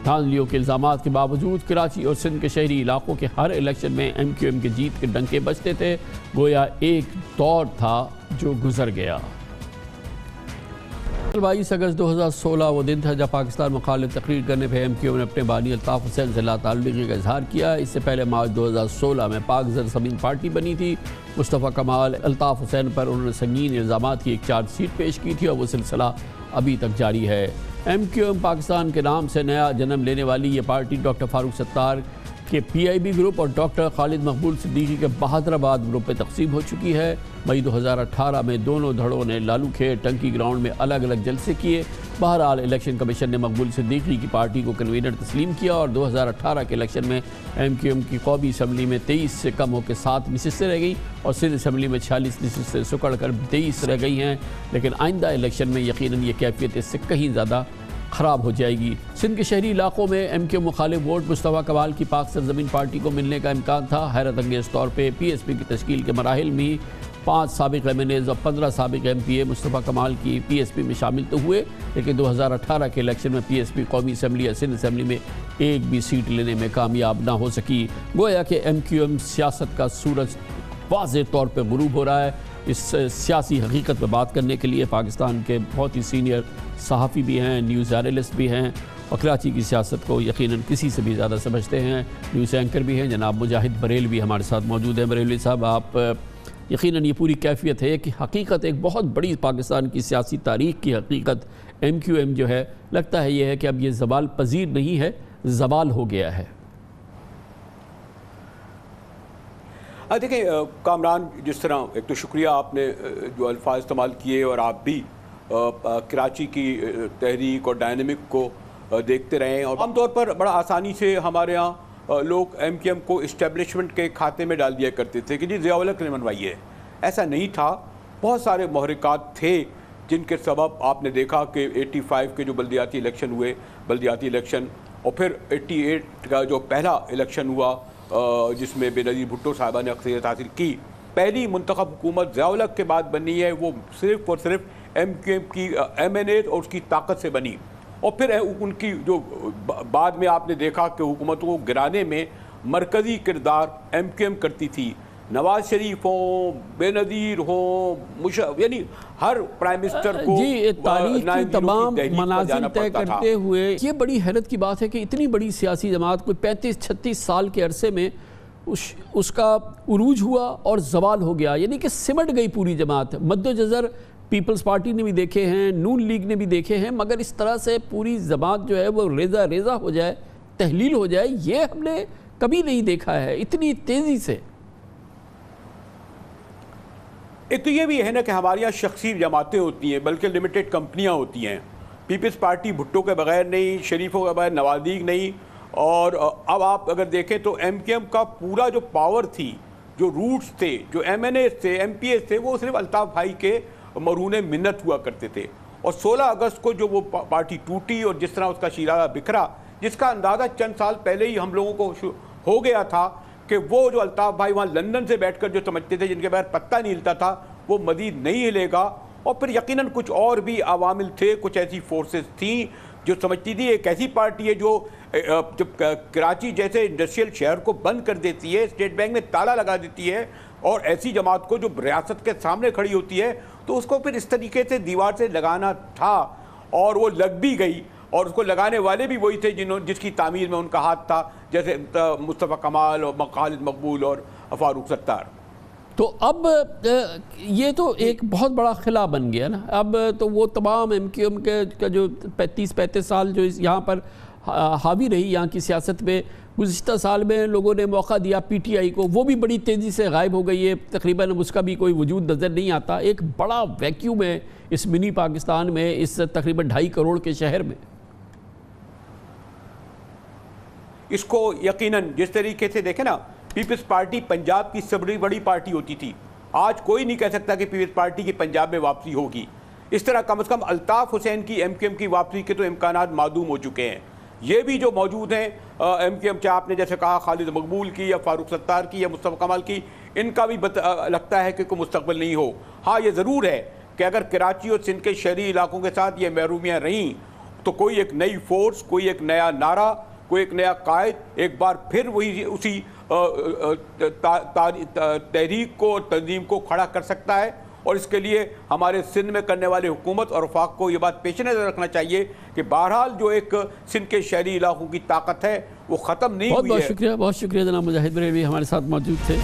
धांधलियों के इल्ज़ामात के बावजूद कराची और सिंध के शहरी इलाकों के हर इलेक्शन में MQM के जीत के डंके बजते थे। गोया एक दौर था जो गुजर गया। 22 अगस्त 2016 वो दिन था जब पाकिस्तान मुखालिफ तकरीर करने पर MQM ने अपने बानी अल्ताफ़ हुसैन से लाताल्लुक़ी का इजहार किया। इससे पहले मार्च 2016 में पाक ज़रज़मीन पार्टी बनी थी। मुस्तफ़ा कमाल अल्ताफ़ हुसैन पर उन्होंने संगीन इल्ज़ामात की एक चार्जशीट पेश की थी और वो सिलसिला अभी तक जारी है। MQM पाकिस्तान के नाम से नया जन्म लेने वाली ये पार्टी डॉक्टर फारूक सत्तार कि PIB ग्रुप और डॉक्टर खालिद मकबूल सिद्दीकी के बहादराबाद ग्रुप में तकसीम हो चुकी है। मई 2018 में दोनों धड़ों ने लालूखेड़ टंकी ग्राउंड में अलग अलग जलसे किए। बहरहाल इलेक्शन कमीशन ने मकबूल सिद्दीकी की पार्टी को कन्वीनर तस्लीम किया और 2018 के इलेक्शन में MQM की कौमी असम्बली में 23 से कम होकर 7 नशिस्तें रह गई और सिंध असम्बली में 46 नशिस्तें सुकड़ कर 23 रह गई हैं। लेकिन आइंदा इलेक्शन में यकीनन ये कैफियत इससे कहीं ज़्यादा ख़राब हो जाएगी। सिंध के शहरी इलाकों में MQM मुखालिफ वोट मुस्तफ़ा कमाल की पाक सरजमीन पार्टी को मिलने का इम्कान था। हैरत अंगेज़ तौर पर PSP की तश्कील के मराहिल में 5 साबिक़ MNAs और 15 साबिक़ MPA मुस्तफ़ा कमाल की PSP में शामिल तो हुए, लेकिन 2018 के इलेक्शन में PSP कौमी असम्बली या सिंध असम्बली में एक भी सीट लेने में कामयाब ना हो सकी। गोया कि MQM सियासत का सूरज वाज़ेह तौर पर गुरूब हो रहा है। इस सियासी हकीकत पर बात करने के लिए पाकिस्तान के बहुत ही सीनियर सहाफ़ी भी हैं, न्यूज़ एनालिस्ट भी हैं और कराची की सियासत को यकीनन किसी से भी ज़्यादा समझते हैं। न्यूज़ एंकर भी हैं, जनाब मुजाहिद बरेल भी हमारे साथ मौजूद हैं। बरेलवी साहब, आप यकीनन ये पूरी कैफियत है कि हकीकत एक बहुत बड़ी पाकिस्तान की सियासी तारीख़ की हकीकत MQM जो है, लगता है ये है कि अब ये ज़वाल पजीर नहीं है, ज़वाल हो गया है। देखिए कामरान, जिस तरह एक तो शुक्रिया आपने जो अल्फाज इस्तेमाल किए और आप भी कराची की तहरीक और डायनेमिक को देखते रहे और आमतौर पर बड़ा आसानी से हमारे यहाँ लोग MQM को इस्टेब्लिशमेंट के खाते में डाल दिया करते थे कि जी ज़िया-उल हक ने बनवाई है। ऐसा नहीं था, बहुत सारे मुहर्रिकात थे जिनके सबब आपने देखा कि 85 के जो बल्दियाती इलेक्शन हुए, बल्दियाती इलेक्शन, और फिर 88 का जो पहला इलेक्शन हुआ जिसमें बेनज़ीर भुट्टो साहबा ने अक्सरियत हासिल की। पहली मुंतखब हुकूमत ज़िया-उल हक के बाद बनी है, वो सिर्फ़ और सिर्फ MQM की MNAs और उसकी ताकत से बनी। और फिर उनकी जो बाद में आपने देखा कि हुकूमतों को गिराने में मरकज़ी किरदार MQM करती थी। नवाज शरीफ हो, बेनज़ीर हो, यानी हर प्राइम मिनिस्टर को जी तारीख की तमाम मनाज़िल तय करते हुए, ये बड़ी हैरत की बात है कि इतनी बड़ी सियासी जमात कोई 35-36 साल के अरसे में उसका उरूज हुआ और ज़वाल हो गया, यानी कि सिमट गई पूरी जमात। मद्देनज़र पीपल्स पार्टी ने भी देखे हैं, नून लीग ने भी देखे हैं, मगर इस तरह से पूरी जमात जो है वो रेज़ा रेज़ा हो जाए, तहलील हो जाए, ये हमने कभी नहीं देखा है इतनी तेज़ी से। एक तो ये भी है ना कि हमारे यहाँ शख्सी जमातें होती हैं, बल्कि लिमिटेड कंपनियाँ होती हैं। पीपल्स पार्टी भुट्टो के बगैर नहीं, शरीफों के बगैर नवाज लीग नहीं। और अब आप अगर देखें तो MQM का पूरा जो पावर थी, जो रूट्स थे, जो MNAs थे, MPAs थे, वो सिर्फ अल्ताफ़ भाई के मरहून मिन्नत हुआ करते थे। और 16 अगस्त को जो वो पार्टी टूटी और जिस तरह उसका शीराज़ा बिखरा, जिसका अंदाज़ा चंद साल पहले ही हम लोगों को हो गया था कि वो जो अल्ताफ़ भाई वहाँ लंदन से बैठकर जो समझते थे, जिनके बगैर पत्ता नहीं हिलता था, वो मज़ीद नहीं हिलेगा। और फिर यकीनन कुछ और भी अवामिल थे, कुछ ऐसी फोर्सेस थी जो समझती थी एक ऐसी पार्टी है जो जब कराची जैसे इंडस्ट्रियल शहर को बंद कर देती है, स्टेट बैंक में ताला लगा देती है, और ऐसी जमात को जो रियासत के सामने खड़ी होती है, तो उसको फिर इस तरीके से दीवार से लगाना था और वो लग भी गई। और उसको लगाने वाले भी वही थे जिसकी तामीर में उनका हाथ था, जैसे मुस्तफ़ा कमाल और खालिद मकबूल और फारूक सत्तार। तो अब ये तो एक बहुत बड़ा खिला बन गया ना। अब तो वो तमाम MQM के जो 35 साल जो यहाँ पर हावी रही यहाँ की सियासत में, गुज़िश्ता साल में लोगों ने मौका दिया PTI को, वो भी बड़ी तेज़ी से गायब हो गई है, तकरीबन उसका भी कोई वजूद नज़र नहीं आता। एक बड़ा वैक्यूम है इस मिनी पाकिस्तान में, इस तकरीबन 2.5 करोड़ के शहर में। इसको यकीनन जिस तरीके से देखें ना, पीपल्स पार्टी पंजाब की सबसे बड़ी पार्टी होती थी, आज कोई नहीं कह सकता कि पीपल्स पार्टी की पंजाब में वापसी होगी। इस तरह कम से कम अल्ताफ़ हुसैन की MQM की वापसी के तो इम्कानात मादूम हो चुके हैं। ये भी जो मौजूद हैं MQM, चाहे आपने जैसे कहा खालिद मकबूल की या फारूक सत्तार की या मुस्तफ़ा कमाल की, इनका भी लगता है कि कोई मुस्तकबिल नहीं हो। हाँ, ये ज़रूर है कि अगर कराची और सिंध के शहरी इलाकों के साथ ये महरूमियाँ रहीं तो कोई एक नई फोर्स, कोई एक नया नारा, कोई एक नया कायद एक बार फिर वही उसी तहरीक को, तंजीम को खड़ा कर सकता है। और इसके लिए हमारे सिंध में करने वाले हुकूमत और वफाक को ये बात पेश नज़र रखना चाहिए कि बहरहाल जो एक सिंध के शहरी इलाकों की ताकत है वो ख़त्म नहीं हुई है। बहुत शुक्रिया जनाब मुजाहिद बरेलवी हमारे साथ मौजूद थे।